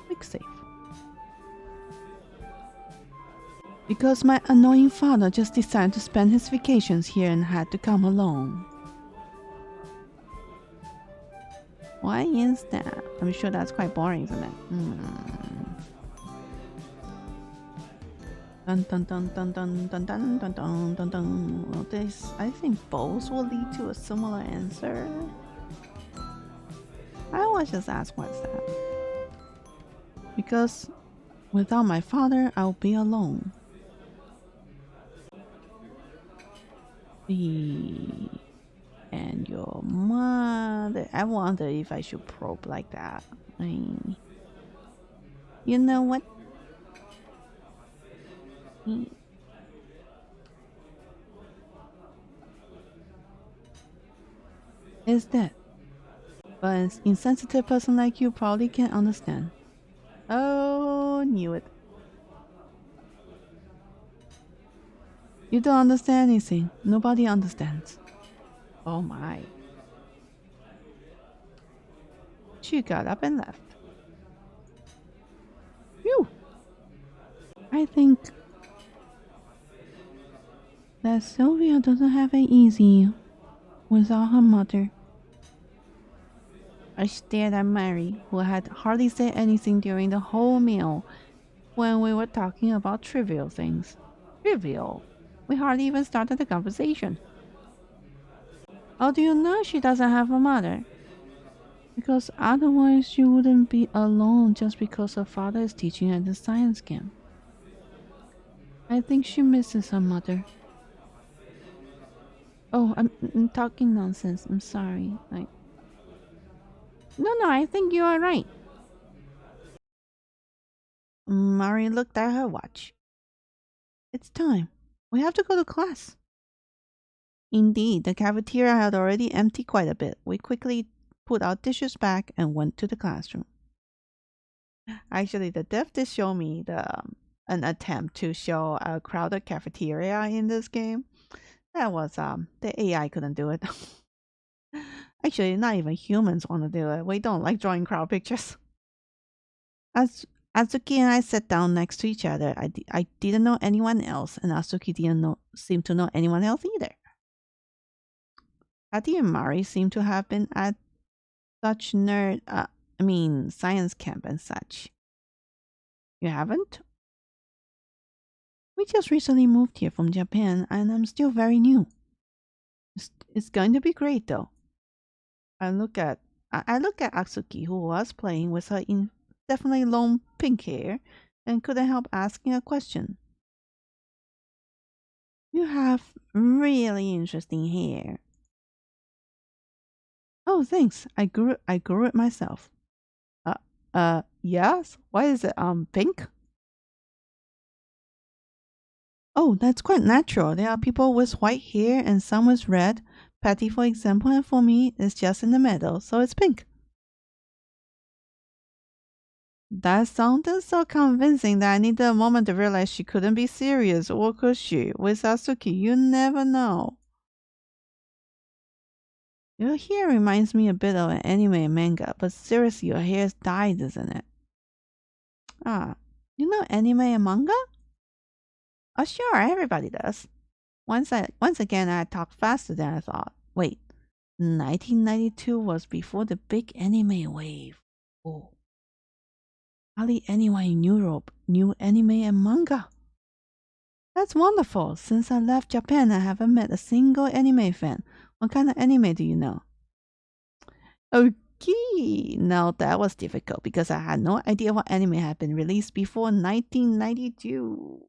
Quick save. Because my annoying father just decided to spend his vacations here and had to come alone. Why is that? I'm sure that's quite boring, isn't it? Dun dun dun dun dun dun dun dun dun dun dun. Well, this, I think both will lead to a similar answer. I will just ask what's that. Because without my father, I'll be alone. And your mother. I wonder if I should probe like that. You know what? Is that? But an insensitive person like you probably can't understand. Oh, knew it. You don't understand anything. Nobody understands. Oh my. She got up and left. Phew. I think that Sylvia doesn't have it easy without her mother. I stared at Mary, who had hardly said anything during the whole meal when we were talking about trivial things. Trivial? We hardly even started the conversation. How do you know she doesn't have a mother? Because otherwise she wouldn't be alone just because her father is teaching at the science camp. I think she misses her mother. Oh, I'm talking nonsense. I'm sorry. No, I think you are right. Mari looked at her watch. It's time. We have to go to class. Indeed, the cafeteria had already emptied quite a bit. We quickly put our dishes back and went to the classroom. Actually, the dev did show me an attempt to show a crowded cafeteria in this game. That was the AI couldn't do it. Actually, not even humans want to do it. We don't like drawing crowd pictures. As Azuki and I sat down next to each other. I didn't know anyone else, and Azuki didn't seem to know anyone else either. Adi and Mari seem to have been at such science camp and such. You haven't? We just recently moved here from Japan, and I'm still very new. It's going to be great, though. I look at Atsuki, who was playing with her definitely long pink hair, and couldn't help asking a question. You have really interesting hair. Oh, thanks. I grew it myself. Yes. Why is it pink? Oh, that's quite natural. There are people with white hair and some with red. Patty, for example, and for me, it's just in the middle, so it's pink. That sounded so convincing that I needed a moment to realize she couldn't be serious, or could she? With Asuki, you never know. Your hair reminds me a bit of an anime and manga, but seriously, your hair is dyed, isn't it? You know anime and manga? Oh, sure, everybody does. Once again, I talked faster than I thought. Wait, 1992 was before the big anime wave. Oh, hardly anyone in Europe knew anime and manga. That's wonderful. Since I left Japan, I haven't met a single anime fan. What kind of anime do you know? Okay, now that was difficult because I had no idea what anime had been released before 1992.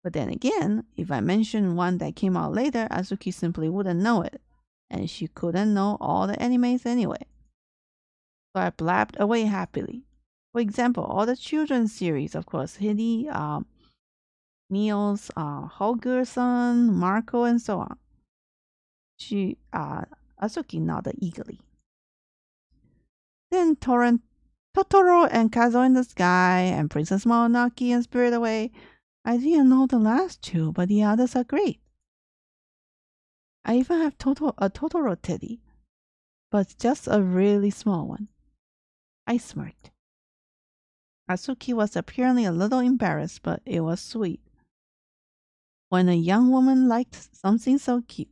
But then again, if I mentioned one that came out later, Azuki simply wouldn't know it. And she couldn't know all the animes anyway. So I blabbed away happily. For example, all the children's series, of course, Hidi, Niels, Holger-san, Marco, and so on. Azuki nodded eagerly. Then Totoro and Kazo in the Sky and Princess Mononoke and Spirit Away. I didn't know the last two, but the others are great. I even have a Totoro teddy, but just a really small one. I smirked. Azuki was apparently a little embarrassed, but it was sweet. When a young woman liked something so cute.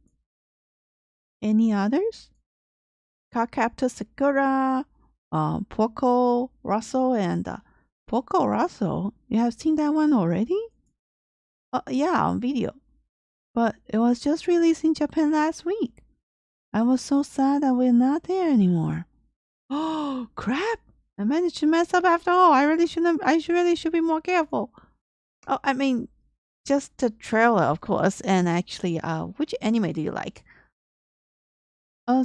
Any others? Cardcaptor Sakura, Porco Rosso, and Porco Rosso. You have seen that one already? Yeah, on video. But it was just released in Japan last week. I was so sad that we're not there anymore. Oh, crap! I managed to mess up after all. I really should be more careful. Oh, I mean, just the trailer, of course. And actually, which anime do you like?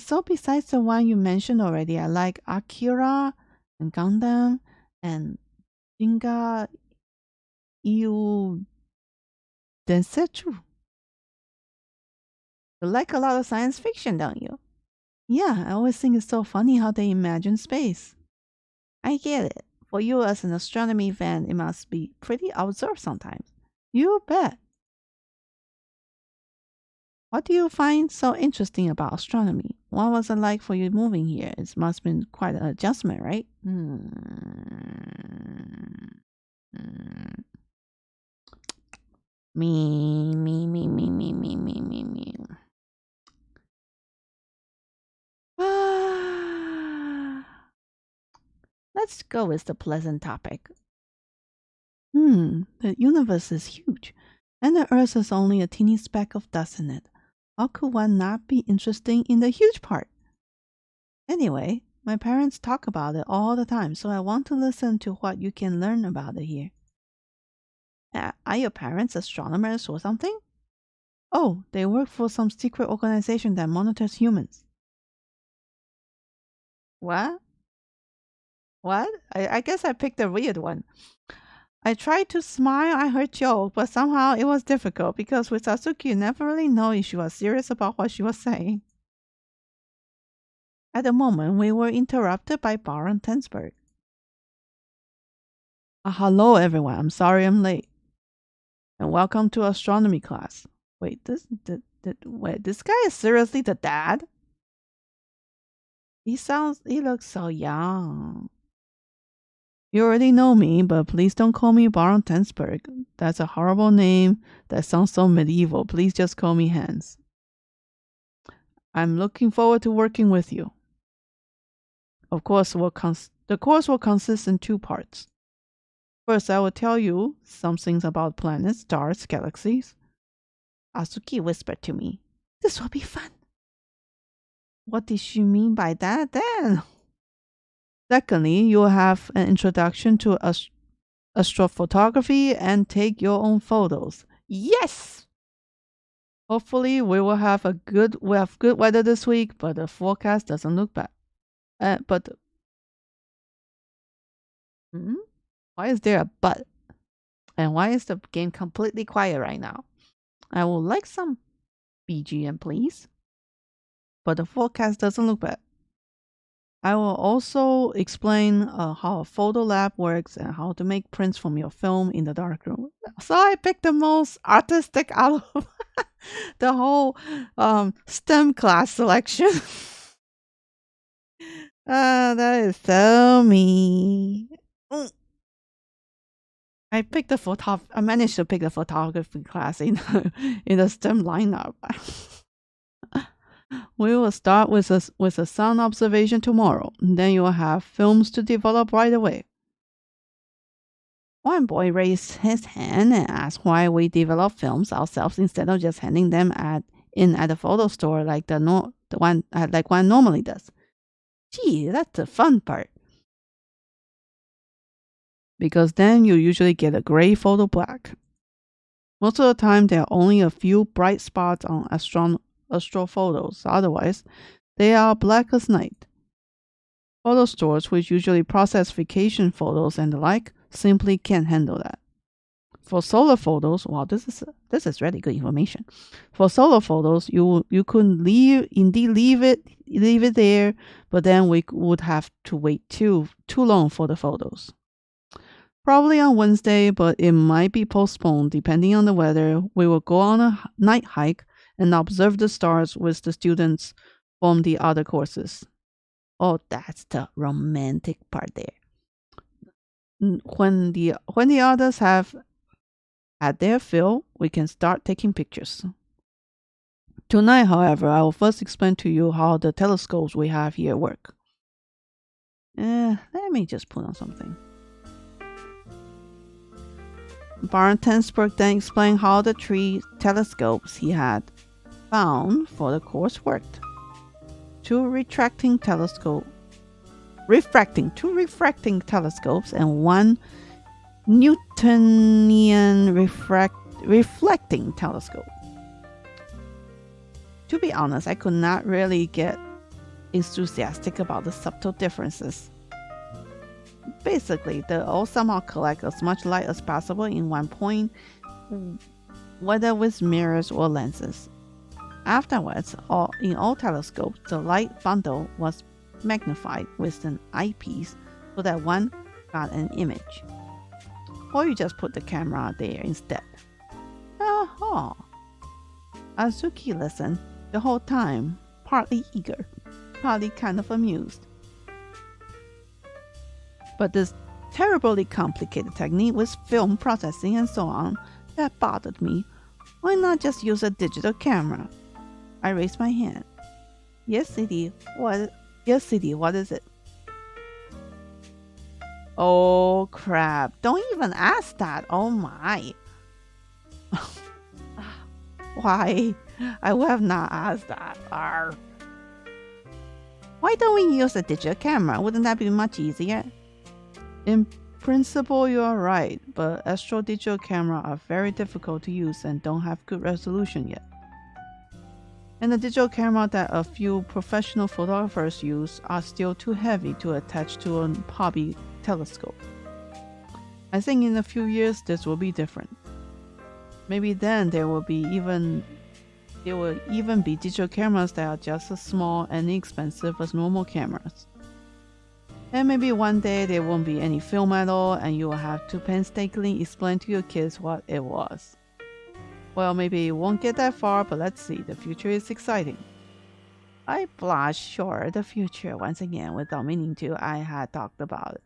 So besides the one you mentioned already, I like Akira and Gundam and Jinga Iu Densetsu. You like a lot of science fiction, don't you? Yeah, I always think it's so funny how they imagine space. I get it. For you as an astronomy fan, it must be pretty absurd sometimes. You bet. What do you find so interesting about astronomy? What was it like for you moving here? It must have been quite an adjustment, right? Me. Let's go with the pleasant topic. The universe is huge, and the Earth is only a teeny speck of dust in it. How could one not be interested in the huge part? Anyway, my parents talk about it all the time, so I want to listen to what you can learn about it here. Are your parents astronomers or something? Oh, they work for some secret organization that monitors humans. What? What? I guess I picked a weird one. I tried to smile at her joke, but somehow it was difficult because with Sasuke, you never really know if she was serious about what she was saying. At the moment, we were interrupted by Baron Tensberg. Hello, everyone. I'm sorry I'm late. And welcome to astronomy class. Wait, this guy is seriously the dad? He looks so young. You already know me, but please don't call me Baron Tensberg. That's a horrible name. That sounds so medieval. Please just call me Hans. I'm looking forward to working with you. Of course, the course will consist in 2 parts. First, I will tell you some things about planets, stars, galaxies. Azuki whispered to me, "This will be fun." What did she mean by that then? Secondly, you will have an introduction to astrophotography and take your own photos. Yes! Hopefully, we have good weather this week, but the forecast doesn't look bad. Why is there a but? And why is the game completely quiet right now? I would like some BGM, please. But the forecast doesn't look bad. I will also explain how a photo lab works and how to make prints from your film in the darkroom. So I picked the most artistic out of the whole STEM class selection. That is so me. I managed to pick the photography class in the STEM lineup. We will start with a sun observation tomorrow. Then you will have films to develop right away. One boy raised his hand and asked why we develop films ourselves instead of just handing them at a photo store like the one like one normally does. Gee, that's the fun part. Because then you usually get a gray photo black. Most of the time, there are only a few bright spots on astro photos. Otherwise, they are black as night. Photo stores, which usually process vacation photos and the like, simply can't handle that. For solar photos, wow, this is really good information. For solar photos, you could leave it there, but then we would have to wait too long for the photos. Probably on Wednesday, but it might be postponed depending on the weather. We will go on a night hike and observe the stars with the students from the other courses. Oh, that's the romantic part there. When the others have had their fill, we can start taking pictures. Tonight, however, I will first explain to you how the telescopes we have here work. Let me just put on something. Baron Tensberg then explained how the 3 telescopes he had found for the course worked. 2 refracting telescopes and 1 Newtonian reflecting telescope. To be honest, I could not really get enthusiastic about the subtle differences. Basically, they all somehow collect as much light as possible in one point, whether with mirrors or lenses. Afterwards, in all telescopes, the light bundle was magnified with an eyepiece so that one got an image. Or you just put the camera there instead. Oh. Azuki listened the whole time, partly eager, partly kind of amused. But this terribly complicated technique with film processing and so on, that bothered me. Why not just use a digital camera? I raised my hand. Yes, CD, what is it? Oh, crap. Don't even ask that. Oh, my. Why? I would have not asked that. Arr. Why don't we use a digital camera? Wouldn't that be much easier? In principle, you are right, but astro digital camera are very difficult to use and don't have good resolution yet. And the digital camera that a few professional photographers use are still too heavy to attach to a hobby telescope. I think in a few years this will be different. Maybe then there will even be digital cameras that are just as small and inexpensive as normal cameras. And maybe one day there won't be any film at all and you will have to painstakingly explain to your kids what it was. Well, maybe it won't get that far, but let's see, the future is exciting. I blushed. Sure, the future once again without meaning to. I had talked about it.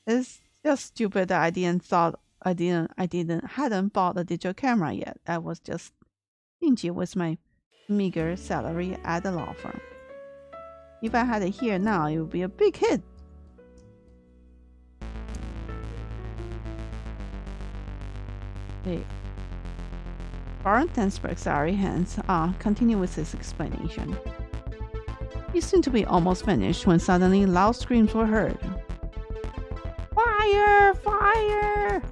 It's just stupid that hadn't bought a digital camera yet. I was just stingy with my meager salary at the law firm. If I had it here now, it would be a big hit. Hey. Baron Tensberg's sorry hands continue with his explanation. He seemed to be almost finished when suddenly loud screams were heard. Fire! Fire!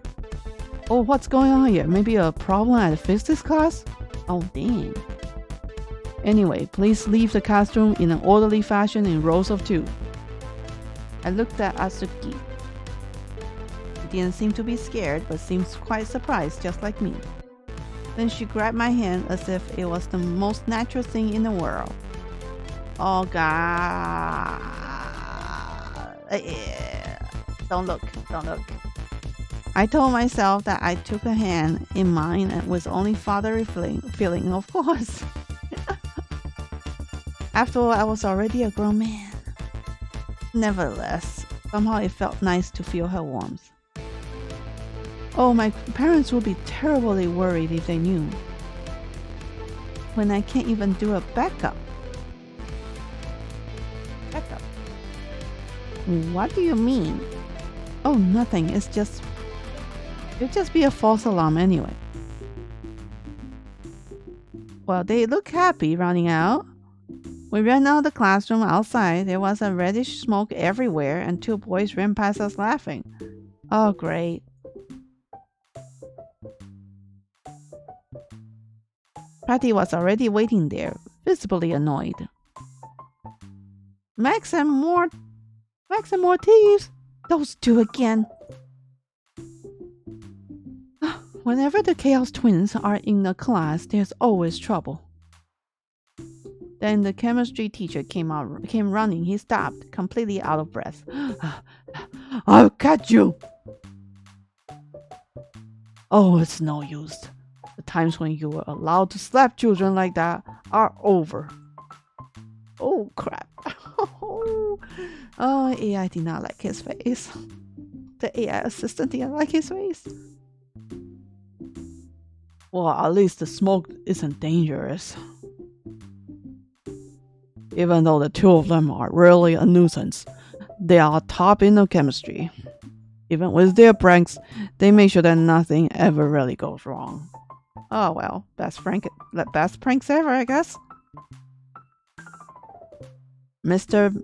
Oh, what's going on here? Maybe a problem at a physics class? Oh, dang. Anyway, please leave the classroom in an orderly fashion in rows of 2. I looked at Azuki. She didn't seem to be scared, but seemed quite surprised, just like me. Then she grabbed my hand as if it was the most natural thing in the world. Oh, God. Don't look. I told myself that I took a hand in mine and was only fatherly feeling, of course. After all, I was already a grown man. Nevertheless, somehow it felt nice to feel her warmth. Oh, my parents would be terribly worried if they knew. when I can't even do a backup? Backup? What do you mean? Oh, nothing. It'd just be a false alarm anyway. Well, they look happy running out. We ran out of the classroom outside. There was a reddish smoke everywhere, and 2 boys ran past us laughing. Oh, great. Patty was already waiting there, visibly annoyed. Max and more thieves! Those 2 again! Whenever the Chaos Twins are in the class, there's always trouble. Then the chemistry teacher came running. He stopped, completely out of breath. I'll catch you! Oh, it's no use. The times when you were allowed to slap children like that are over. Oh, crap. Oh, AI did not like his face. The AI assistant didn't like his face. Well, at least the smoke isn't dangerous. Even though the 2 of them are really a nuisance, they are top in the chemistry. Even with their pranks, they make sure that nothing ever really goes wrong. Oh well, best pranks ever, I guess. Mr.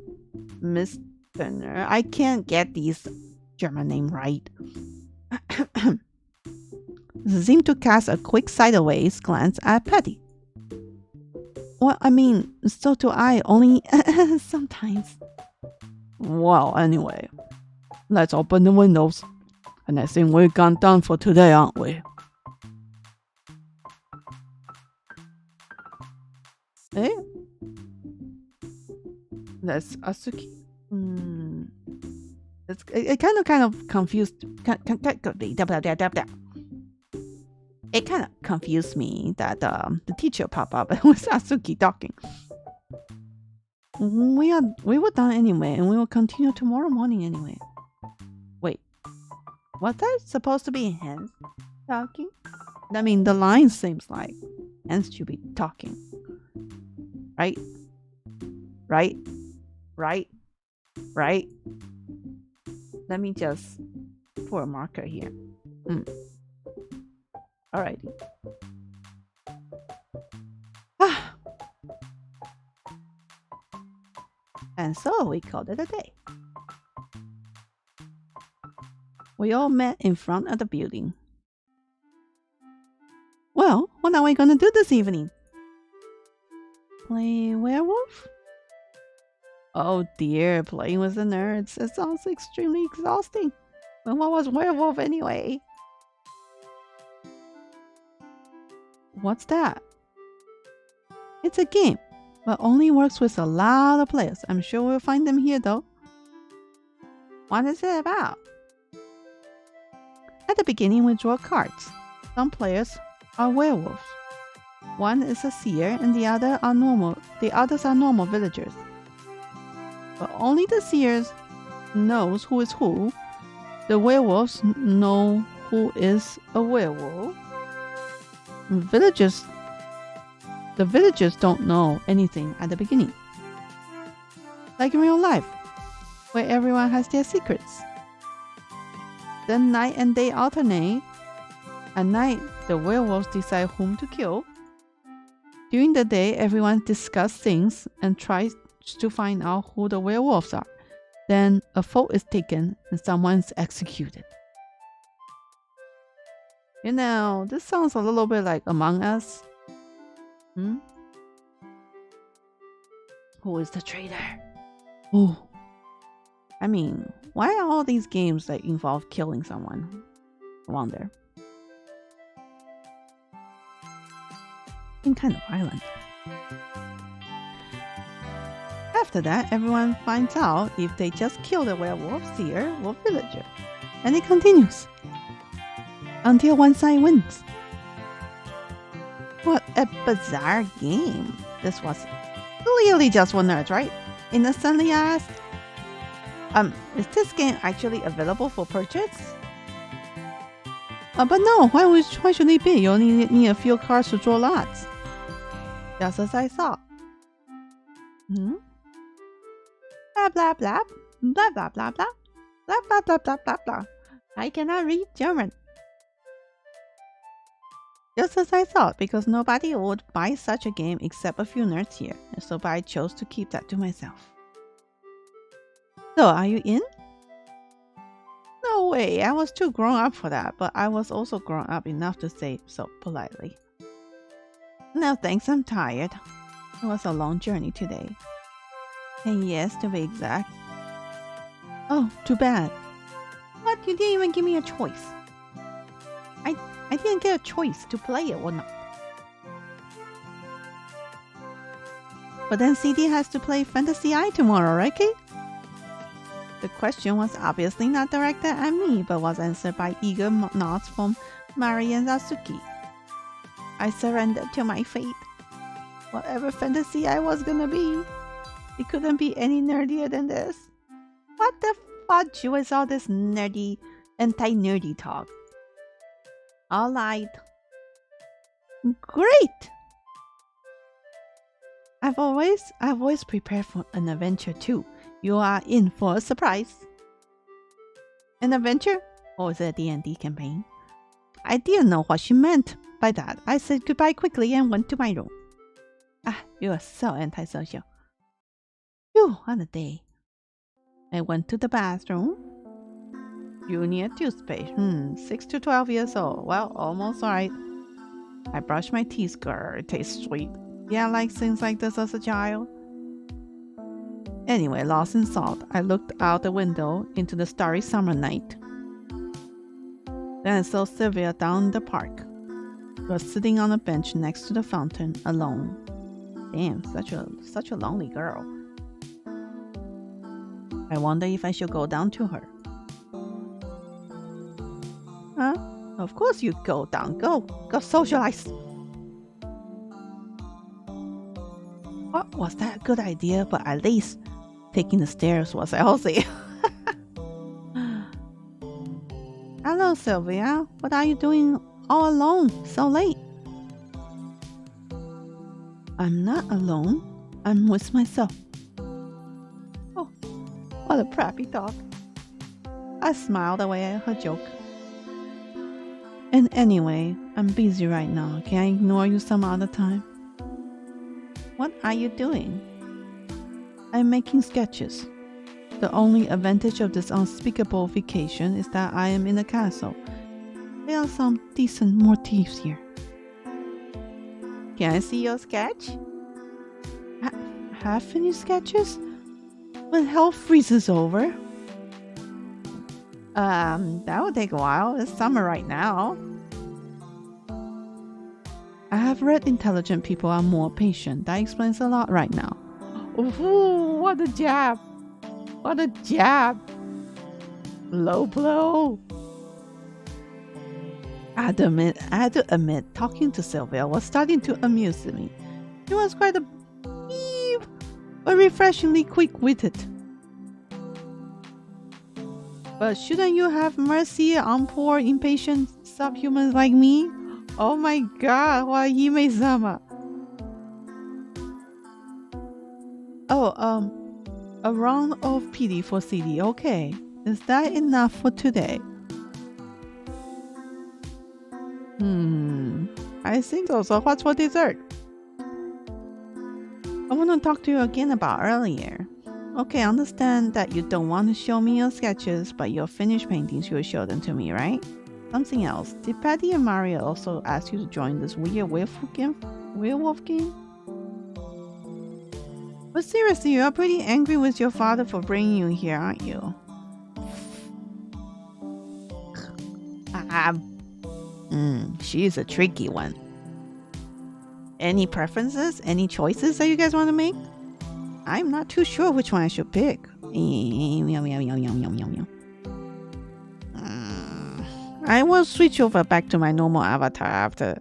I can't get these German name right. Seemed to cast a quick sideways glance at Patty. Well, I mean, so do I, only sometimes. Well, anyway, let's open the windows. And I think we've gone done for today, aren't we? Eh? That's Asuki. It kind of confused. It kind of confused me that the teacher popped up and was Asuki talking. We were done anyway, and we will continue tomorrow morning anyway. Wait, was that supposed to be Hans talking? I mean, the line seems like Hans should be talking, right? Let me just put a marker here. Alrighty. And so we called it a day. We all met in front of the building. Well, what are we gonna do this evening? Play werewolf? Oh dear, playing with the nerds. It sounds extremely exhausting. But what was werewolf anyway? What's that? It's a game, but only works with a lot of players. I'm sure we'll find them here though. What is it about? At the beginning, we draw cards. Some players are werewolves. One is a seer and the others are normal villagers. But only the seers knows who is who. The werewolves know who is a werewolf. The villagers don't know anything at the beginning. Like in real life, where everyone has their secrets. Then night and day alternate. At night, the werewolves decide whom to kill. During the day, everyone discusses things and tries to find out who the werewolves are. Then a vote is taken and someone's executed. You know, this sounds a little bit like Among Us. Who is the traitor? Oh. I mean, why are all these games that involve killing someone? I wonder. Kind of violent. After that, everyone finds out if they just kill the werewolf, seer, or villager. And it continues. Until one side wins. What a bizarre game. This was clearly just for nerds, right? Innocently asked. Is this game actually available for purchase? But no, why should it be? You only need a few cards to draw lots. Just as I thought. Hmm? Blah blah blah. Blah blah blah blah. Blah blah blah blah blah blah. I cannot read German. Just as I thought, because nobody would buy such a game except a few nerds here, and so I chose to keep that to myself. So, are you in? No way, I was too grown up for that, but I was also grown up enough to say so politely. No thanks, I'm tired. It was a long journey today. 10 years to be exact. Oh, too bad. What? You didn't even give me a choice. I didn't get a choice to play it or not. But then CD has to play Fantasy Eye tomorrow, right, Kate? The question was obviously not directed at me, but was answered by eager nods from Mari and Satsuki. I surrendered to my fate. Whatever fantasy I was gonna be, it couldn't be any nerdier than this. What the fudge was all this nerdy, anti-nerdy talk? All right. Great! I've always prepared for an adventure too. You are in for a surprise. An adventure? Or was it a D&D campaign? I didn't know what she meant by that. I said goodbye quickly and went to my room. Ah, you are so antisocial. Phew, what a day. I went to the bathroom. Junior toothpaste. 6 to 12 years old. Well, almost right. I brushed my teeth. Grr, it tastes sweet. Yeah, I like things like this as a child. Anyway, lost in thought, I looked out the window into the starry summer night. Then I saw Sylvia down the park. She was sitting on a bench next to the fountain, alone. Damn, such a lonely girl. I wonder if I should go down to her. Huh? Of course you go down. Go socialize. What was that a good idea? But at least taking the stairs was healthy. Hello, Sylvia. What are you doing all alone so late? I'm not alone. I'm with myself. Oh, what a preppy talk. I smiled away at her joke. And anyway, I'm busy right now. Can I ignore you some other time? What are you doing? I'm making sketches. The only advantage of this unspeakable vacation is that I am in a castle. There are some decent motifs here. Can I see your sketch? Have finished sketches? When hell freezes over? That will take a while. It's summer right now. I have read intelligent people are more patient. That explains a lot right now. Ooh, what a jab! What a jab! Low blow! I had to admit, talking to Sylvia was starting to amuse me. She was quite a beep, but refreshingly quick-witted. But shouldn't you have mercy on poor, impatient subhumans like me? Oh my god, Wahime-sama. Oh, a round of pity for CD. Okay, is that enough for today? I think so. So what's for dessert? I want to talk to you again about earlier. Okay, I understand that you don't want to show me your sketches, but your finished paintings, you'll show them to me, right? Something else. Did Patty and Mario also ask you to join this weird werewolf game? But seriously, you're pretty angry with your father for bringing you here, aren't you? She's a tricky one. Any preferences? Any choices that you guys want to make? I'm not too sure which one I should pick. I will switch over back to my normal avatar after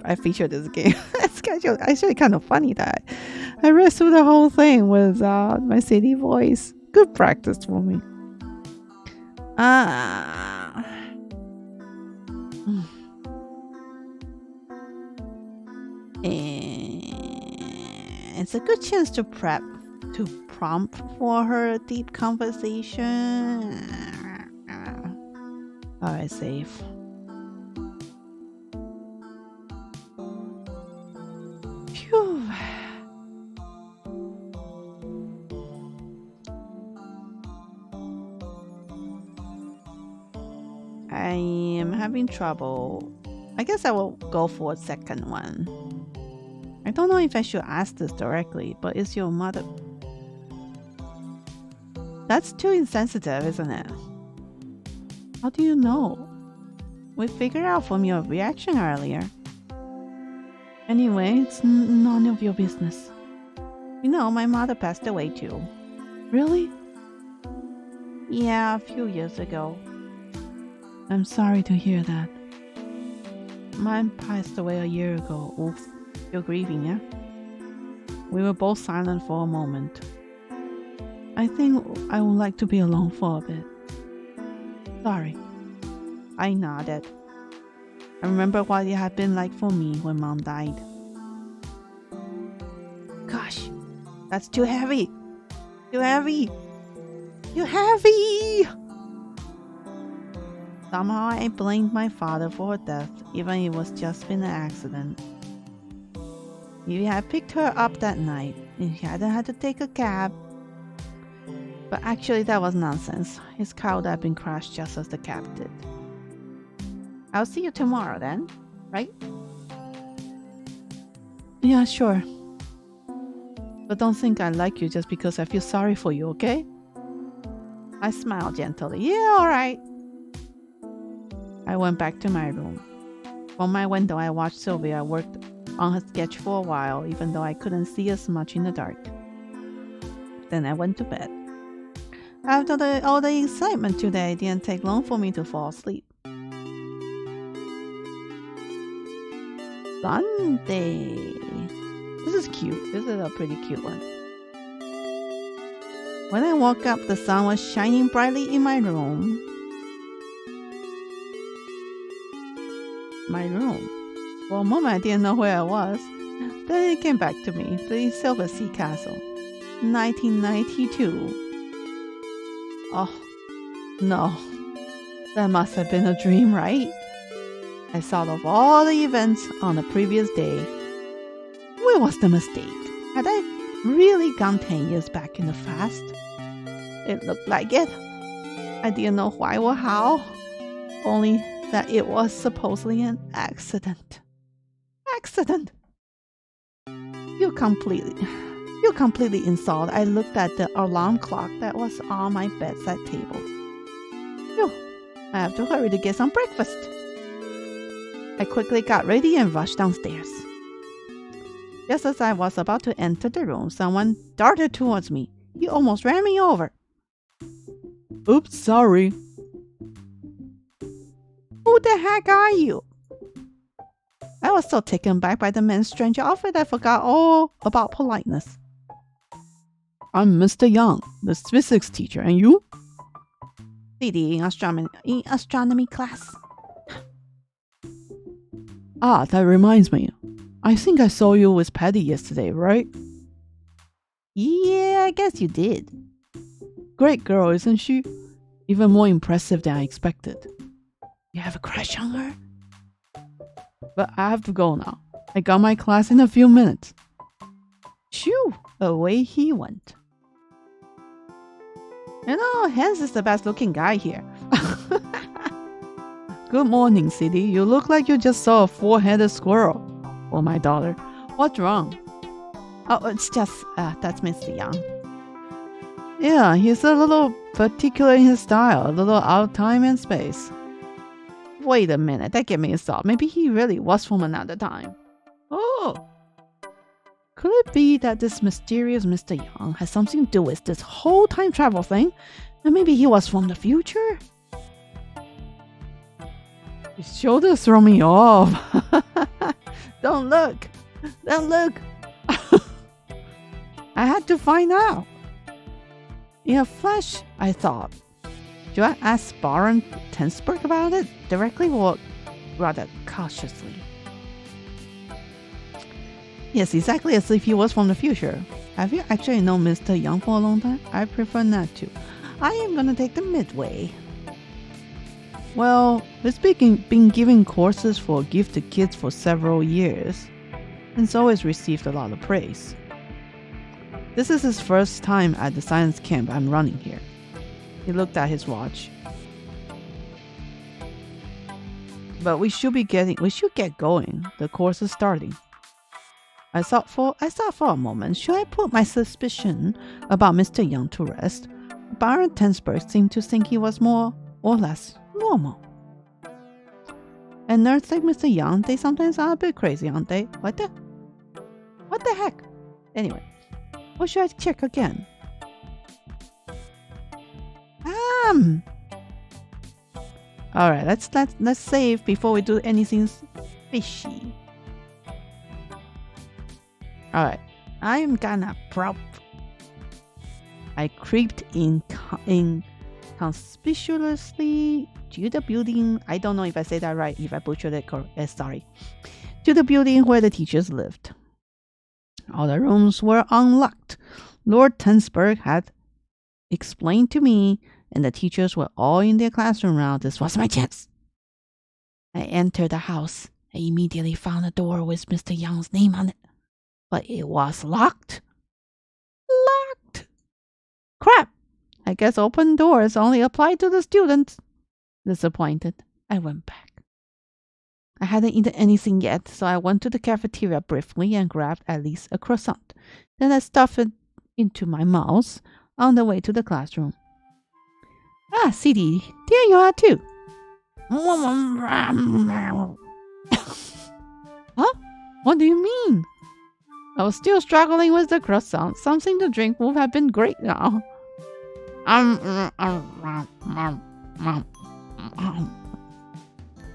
I feature this game. It's actually kind of funny that I read through the whole thing with my city voice. Good practice for me. it's a good chance to prompt for her deep conversation. Alright, safe. Phew. I am having trouble. I guess I will go for a second one. I don't know if I should ask this directly, but is your mother... That's too insensitive, isn't it? How do you know? We figured out from your reaction earlier. Anyway, it's none of your business. You know, my mother passed away too. Really? Yeah, a few years ago. I'm sorry to hear that. Mine passed away a year ago. Oof. You're grieving, yeah? We were both silent for a moment. I think I would like to be alone for a bit. Sorry. I nodded. I remember what it had been like for me when Mom died. Gosh, that's too heavy. Too heavy. Too heavy! Somehow I blamed my father for her death, even if it was just been an accident. If he had picked her up that night, and he hadn't had to take a cab. But actually that was nonsense. His car would have been crashed just as the cab did. I'll see you tomorrow then, right? Yeah, sure. But don't think I like you just because I feel sorry for you, okay? I smiled gently. Yeah, alright. I went back to my room. From my window, I watched Sylvia work on her sketch for a while, even though I couldn't see as much in the dark. Then I went to bed. After all the excitement today, it didn't take long for me to fall asleep. Sunday. This is cute. This is a pretty cute one. When I woke up, the sun was shining brightly in my room. For a moment, I didn't know where I was. Then it came back to me. The Silver Sea Castle. 1992. Oh, no. That must have been a dream, right? I thought of all the events on the previous day. Where was the mistake? Had I really gone 10 years back in the past? It looked like it. I didn't know why or how. Only that it was supposedly an accident. Accident! You completely insulted. I looked at the alarm clock that was on my bedside table. Phew, I have to hurry to get some breakfast. I quickly got ready and rushed downstairs. Just as I was about to enter the room, someone darted towards me. He almost ran me over. Oops, sorry. Who the heck are you? I was so taken back by the man's strange outfit I forgot all about politeness. I'm Mr. Young, the physics teacher, and you? CD in astronomy class. Ah, that reminds me. I think I saw you with Patty yesterday, right? Yeah, I guess you did. Great girl, isn't she? Even more impressive than I expected. You have a crush on her? But I have to go now. I got my class in a few minutes. Shoo! Away he went. You know, Hans is the best looking guy here. Good morning, City. You look like you just saw a four-headed squirrel. Oh, my daughter. What's wrong? Oh, it's just, that's Mr. Young. Yeah, he's a little particular in his style, a little out of time and space. Wait a minute, that gave me a thought. Maybe he really was from another time. Oh! Could it be that this mysterious Mr. Young has something to do with this whole time travel thing? And maybe he was from the future? His shoulders throw me off. Don't look. Don't look. I had to find out. In a flash, I thought, do I ask Baron Tensberg about it directly or rather cautiously? Yes, exactly as if he was from the future. Have you actually known Mr. Young for a long time? I prefer not to. I am gonna take the midway. Well, he's been giving courses for gifted kids for several years, and so has received a lot of praise. This is his first time at the science camp I'm running here. He looked at his watch. But we should get going. The course is starting. I thought for a moment, should I put my suspicion about Mr. Young to rest? Baron Tensberg seemed to think he was more or less normal. And nerds like Mr. Young, they sometimes are a bit crazy, aren't they? What the heck? Anyway, or should I check again? Alright, let's save before we do anything fishy. Alright, I'm gonna prop. I creeped in conspicuously to the building. I don't know if I say that right, if I butchered it, sorry. To the building where the teachers lived. All the rooms were unlocked. Lord Tensberg had explained to me, and the teachers were all in their classroom now. This was my chance. I entered the house. I immediately found a door with Mr. Young's name on it. But it was locked. Locked! Crap! I guess open doors only apply to the students. Disappointed, I went back. I hadn't eaten anything yet, so I went to the cafeteria briefly and grabbed at least a croissant. Then I stuffed it into my mouth on the way to the classroom. Ah, CD, there you are too. Huh? What do you mean? I was still struggling with the croissant. Something to drink would have been great now.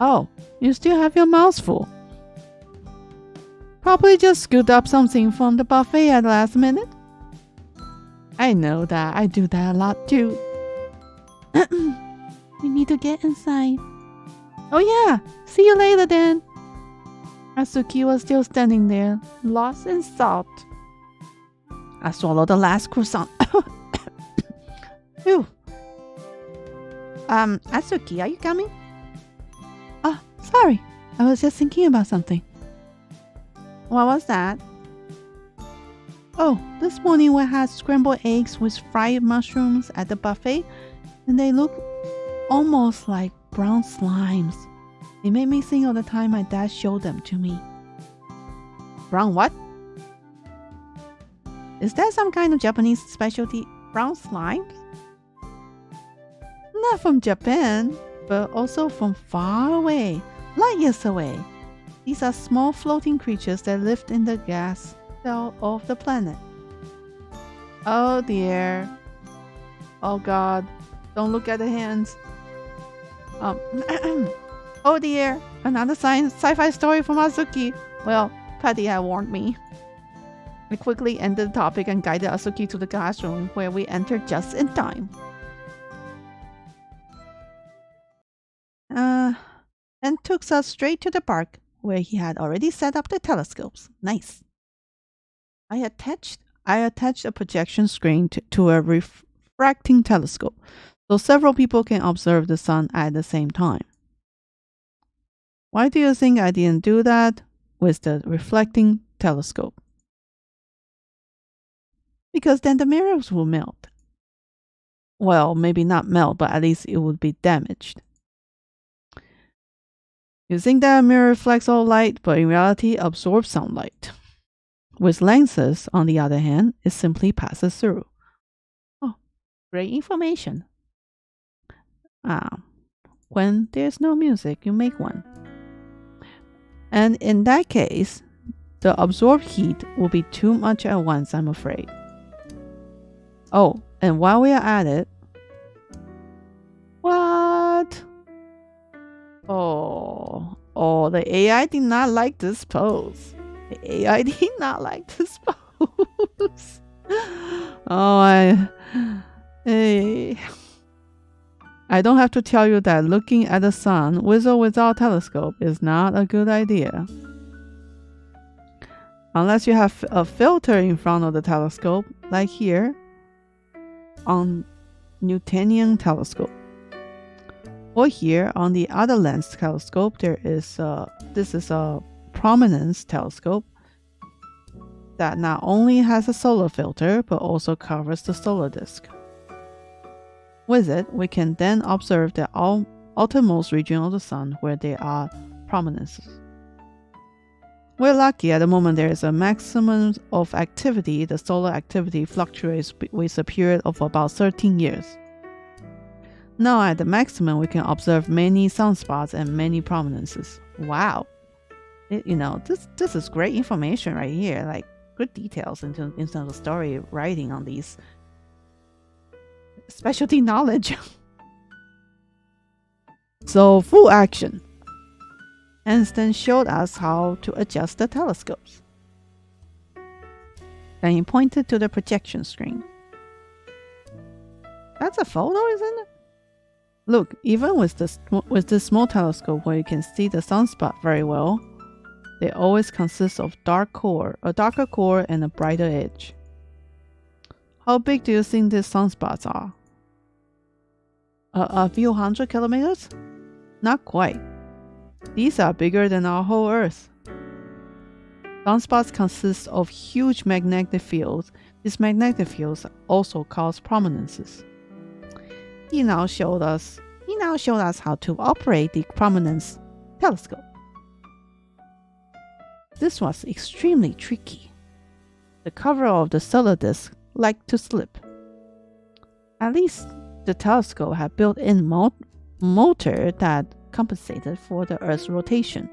Oh, you still have your mouth full. Probably just scooped up something from the buffet at the last minute. I know that. I do that a lot too. We need to get inside. Oh yeah, see you later then. Asuki was still standing there, lost in thought. I swallowed the last croissant. Phew. Asuki, are you coming? Oh, sorry. I was just thinking about something. What was that? Oh, this morning we had scrambled eggs with fried mushrooms at the buffet, and they look almost like brown slimes. It made me think of the time my dad showed them to me. Brown what? Is that some kind of Japanese specialty? Brown slimes? Not from Japan, but also from far away, light years away. These are small floating creatures that live in the gas cell of the planet. Oh dear. Oh god. Don't look at the hands. Oh dear. Another sci-fi story from Asuki. Well, Patty had warned me. I quickly ended the topic and guided Asuki to the classroom, where we entered just in time. And took us straight to the park, where he had already set up the telescopes. Nice. I attached a projection screen to a refracting telescope, so several people can observe the sun at the same time. Why do you think I didn't do that with the reflecting telescope? Because then the mirrors will melt. Well, maybe not melt, but at least it would be damaged. You think that a mirror reflects all light, but in reality absorbs some light. With lenses, on the other hand, it simply passes through. Oh, great information. When there's no music, you make one. And in that case, the absorbed heat will be too much at once, I'm afraid. Oh, and while we are at it... What? Oh, the AI did not like this pose. The AI did not like this pose. I don't have to tell you that looking at the sun with or without telescope is not a good idea. unless you have a filter in front of the telescope, like here on Newtonian telescope. Or here on the other lens telescope, this is a prominence telescope that not only has a solar filter but also covers the solar disk. With it, we can then observe the outermost region of the sun where there are prominences. We're lucky at the moment there is a maximum of activity. The solar activity fluctuates with a period of about 13 years. Now at the maximum, we can observe many sunspots and many prominences. Wow. This is great information right here, like good details in terms of story writing on these specialty knowledge. So full action. Einstein showed us how to adjust the telescopes. Then he pointed to the projection screen. That's a photo, isn't it? Look, even with this small telescope where you can see the sunspot very well, they always consist of a darker core and a brighter edge. How big do you think these sunspots are? A few hundred kilometers? Not quite. These are bigger than our whole Earth. Sunspots consist of huge magnetic fields. These magnetic fields also cause prominences. He now showed us how to operate the prominence telescope. This was extremely tricky. The cover of the solar disk liked to slip. At least the telescope had built-in motor that compensated for the Earth's rotation.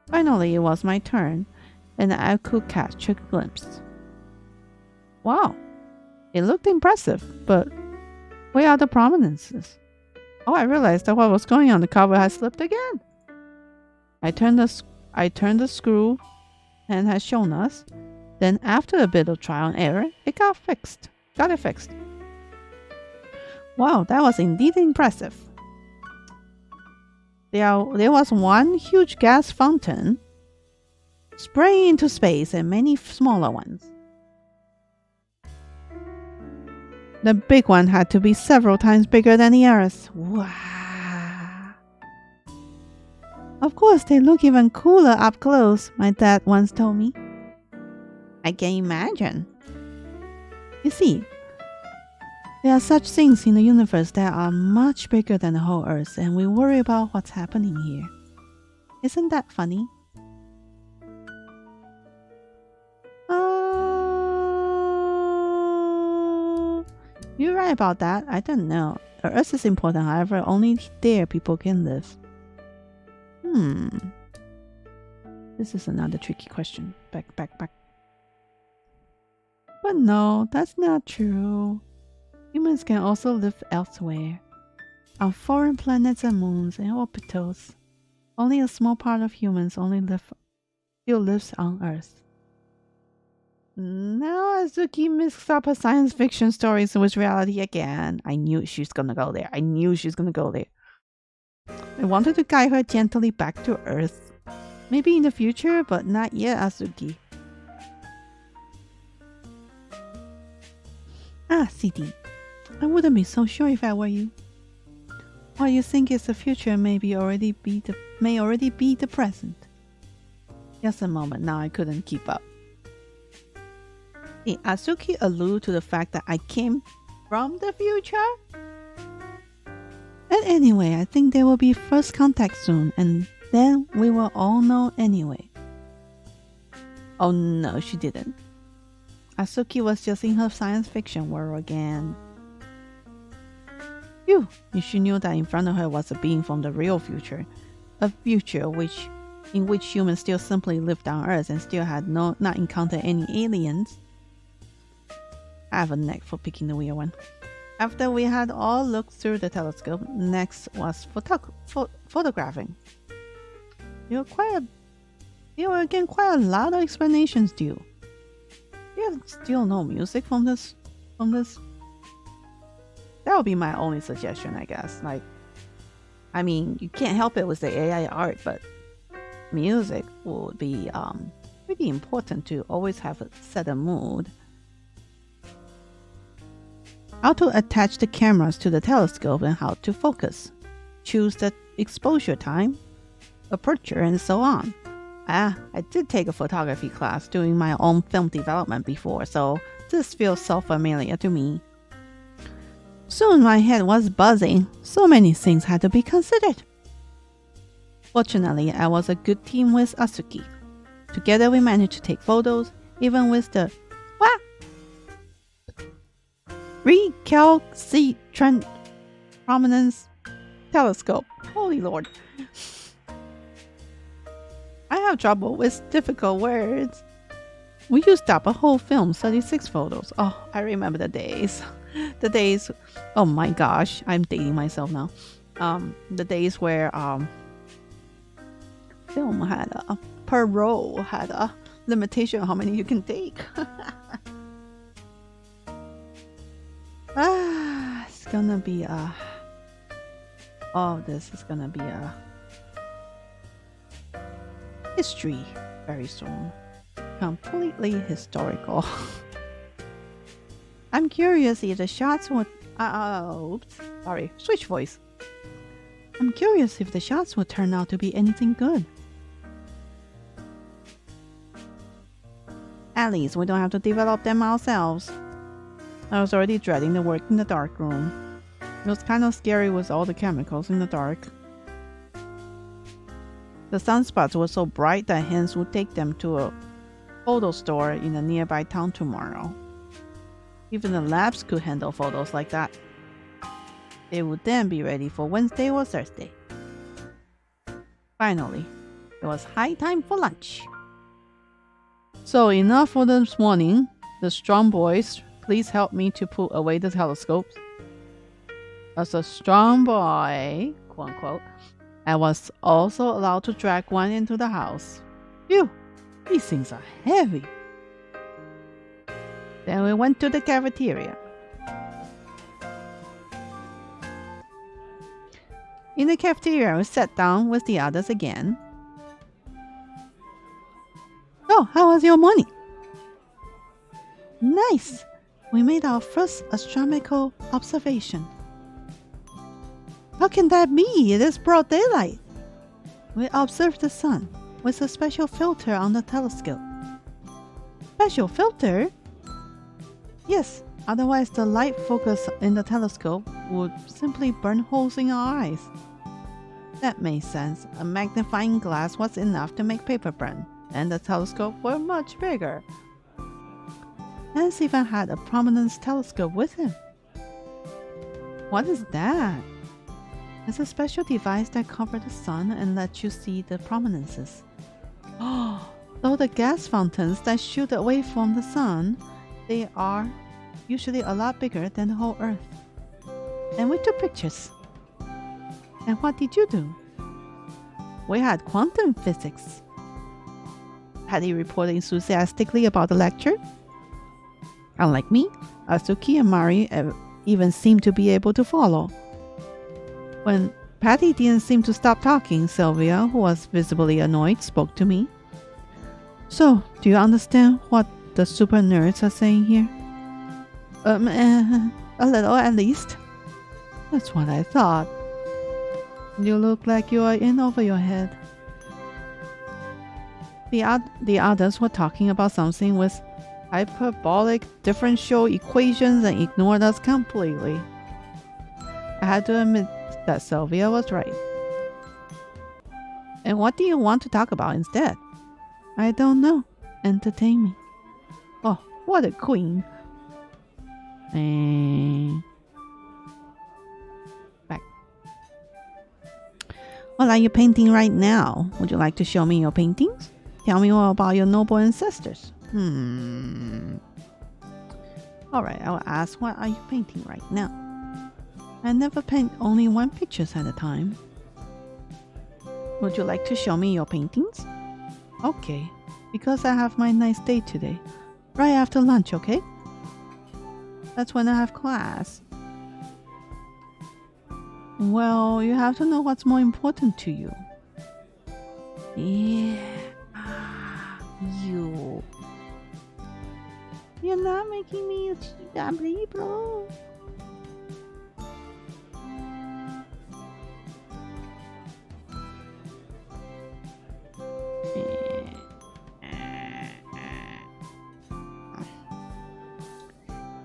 Finally, it was my turn, and I could catch a glimpse. Wow, it looked impressive, but where are the prominences? Oh, I realized that what was going on the cover had slipped again. I turned the screw and had shown us. Then after a bit of trial and error, it got it fixed. Wow, that was indeed impressive. There was one huge gas fountain spraying into space and many smaller ones. The big one had to be several times bigger than the Earth. Wow. Of course, they look even cooler up close, my dad once told me. I can imagine. You see, there are such things in the universe that are much bigger than the whole Earth, and we worry about what's happening here. Isn't that funny? You're right about that. I don't know. The Earth is important, however, only there people can live. This is another tricky question. Back. But no, that's not true. Humans can also live elsewhere, on foreign planets and moons and orbitals. Only a small part of humans still lives on Earth. Now Azuki mixed up her science fiction stories with reality again. I knew she's gonna go there. I wanted to guide her gently back to Earth. Maybe in the future, but not yet, Azuki. CD. I wouldn't be so sure if I were you. What you think is the future may already be the present. Just a moment, now I couldn't keep up. Did Azuki allude to the fact that I came from the future? And anyway, I think there will be first contact soon, and then we will all know anyway. Oh no, she didn't. Azuki was just in her science fiction world again. Phew, she knew that in front of her was a being from the real future. A future in which humans still simply lived on Earth and still had not encountered any aliens. I have a knack for picking the weird one. After we had all looked through the telescope, next was photographing. There were again quite a lot of explanations due. There's still no music from this. That would be my only suggestion, I guess. You can't help it with the AI art, but music would be pretty important to always have a set a mood. How to attach the cameras to the telescope and how to focus. Choose the exposure time, aperture, and so on. I did take a photography class doing my own film development before, so this feels so familiar to me. Soon my head was buzzing. So many things had to be considered. Fortunately, I was a good team with Asuki. Together we managed to take photos, even with the recalcitrant prominence telescope. Holy Lord. I have trouble with difficult words. We used up a whole film, 36 photos. Oh, I remember the days. The days, oh my gosh, I'm dating myself now. The days where film had per roll had a limitation on how many you can take. It's gonna be this is gonna be a history very soon. Completely historical. I'm curious if the shots would switch voice. I'm curious if the shots would turn out to be anything good. At least we don't have to develop them ourselves. I was already dreading the work in the dark room. It was kind of scary with all the chemicals in the dark. The sunspots were so bright that Hans would take them to a photo store in a nearby town tomorrow. Even the labs could handle photos like that. They would then be ready for Wednesday or Thursday. Finally, it was high time for lunch. So enough for this morning. The strong boys, please help me to put away the telescopes. As a strong boy, quote unquote, I was also allowed to drag one into the house. Phew, these things are heavy. Then we went to the cafeteria. In the cafeteria, we sat down with the others again. Oh, how was your morning? Nice. We made our first astronomical observation. How can that be? It is broad daylight. We observed the sun with a special filter on the telescope. Special filter? Yes, otherwise the light focus in the telescope would simply burn holes in our eyes. That made sense. A magnifying glass was enough to make paper burn, and the telescope were much bigger. Hans even had a prominence telescope with him. What is that? It's a special device that covers the sun and lets you see the prominences. Oh, though the gas fountains that shoot away from the sun, they are usually a lot bigger than the whole Earth. And we took pictures. And what did you do? We had quantum physics. Patty reported enthusiastically about the lecture. Unlike me, Asuki and Mari even seemed to be able to follow. When Patty didn't seem to stop talking, Sylvia, who was visibly annoyed, spoke to me. So, do you understand what the super nerds are saying here? A little at least. That's what I thought. You look like you are in over your head. The others were talking about something with hyperbolic differential equations and ignored us completely. I had to admit that Sylvia was right. And what do you want to talk about instead? I don't know. Entertain me. Oh, what a queen. Back. What are you painting right now? Would you like to show me your paintings? Tell me more about your noble ancestors. Alright, I will ask, what are you painting right now? I never paint only one picture at a time. Would you like to show me your paintings? Okay, because I have my nice day today. Right after lunch, okay? That's when I have class. Well, you have to know what's more important to you. Yeah. You're not making me a TW, bro.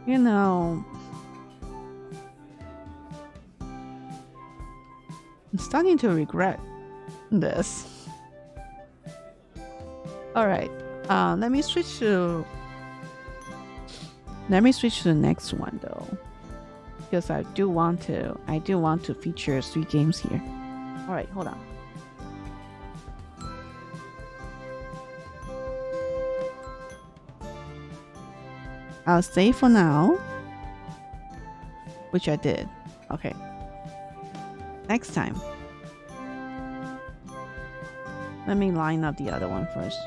You know, I'm starting to regret this. All right. Let me switch to the next one though, because I do want to feature 3 games here. All right, hold on. I'll save for now, which I did. Okay. Next time. Let me line up the other one first.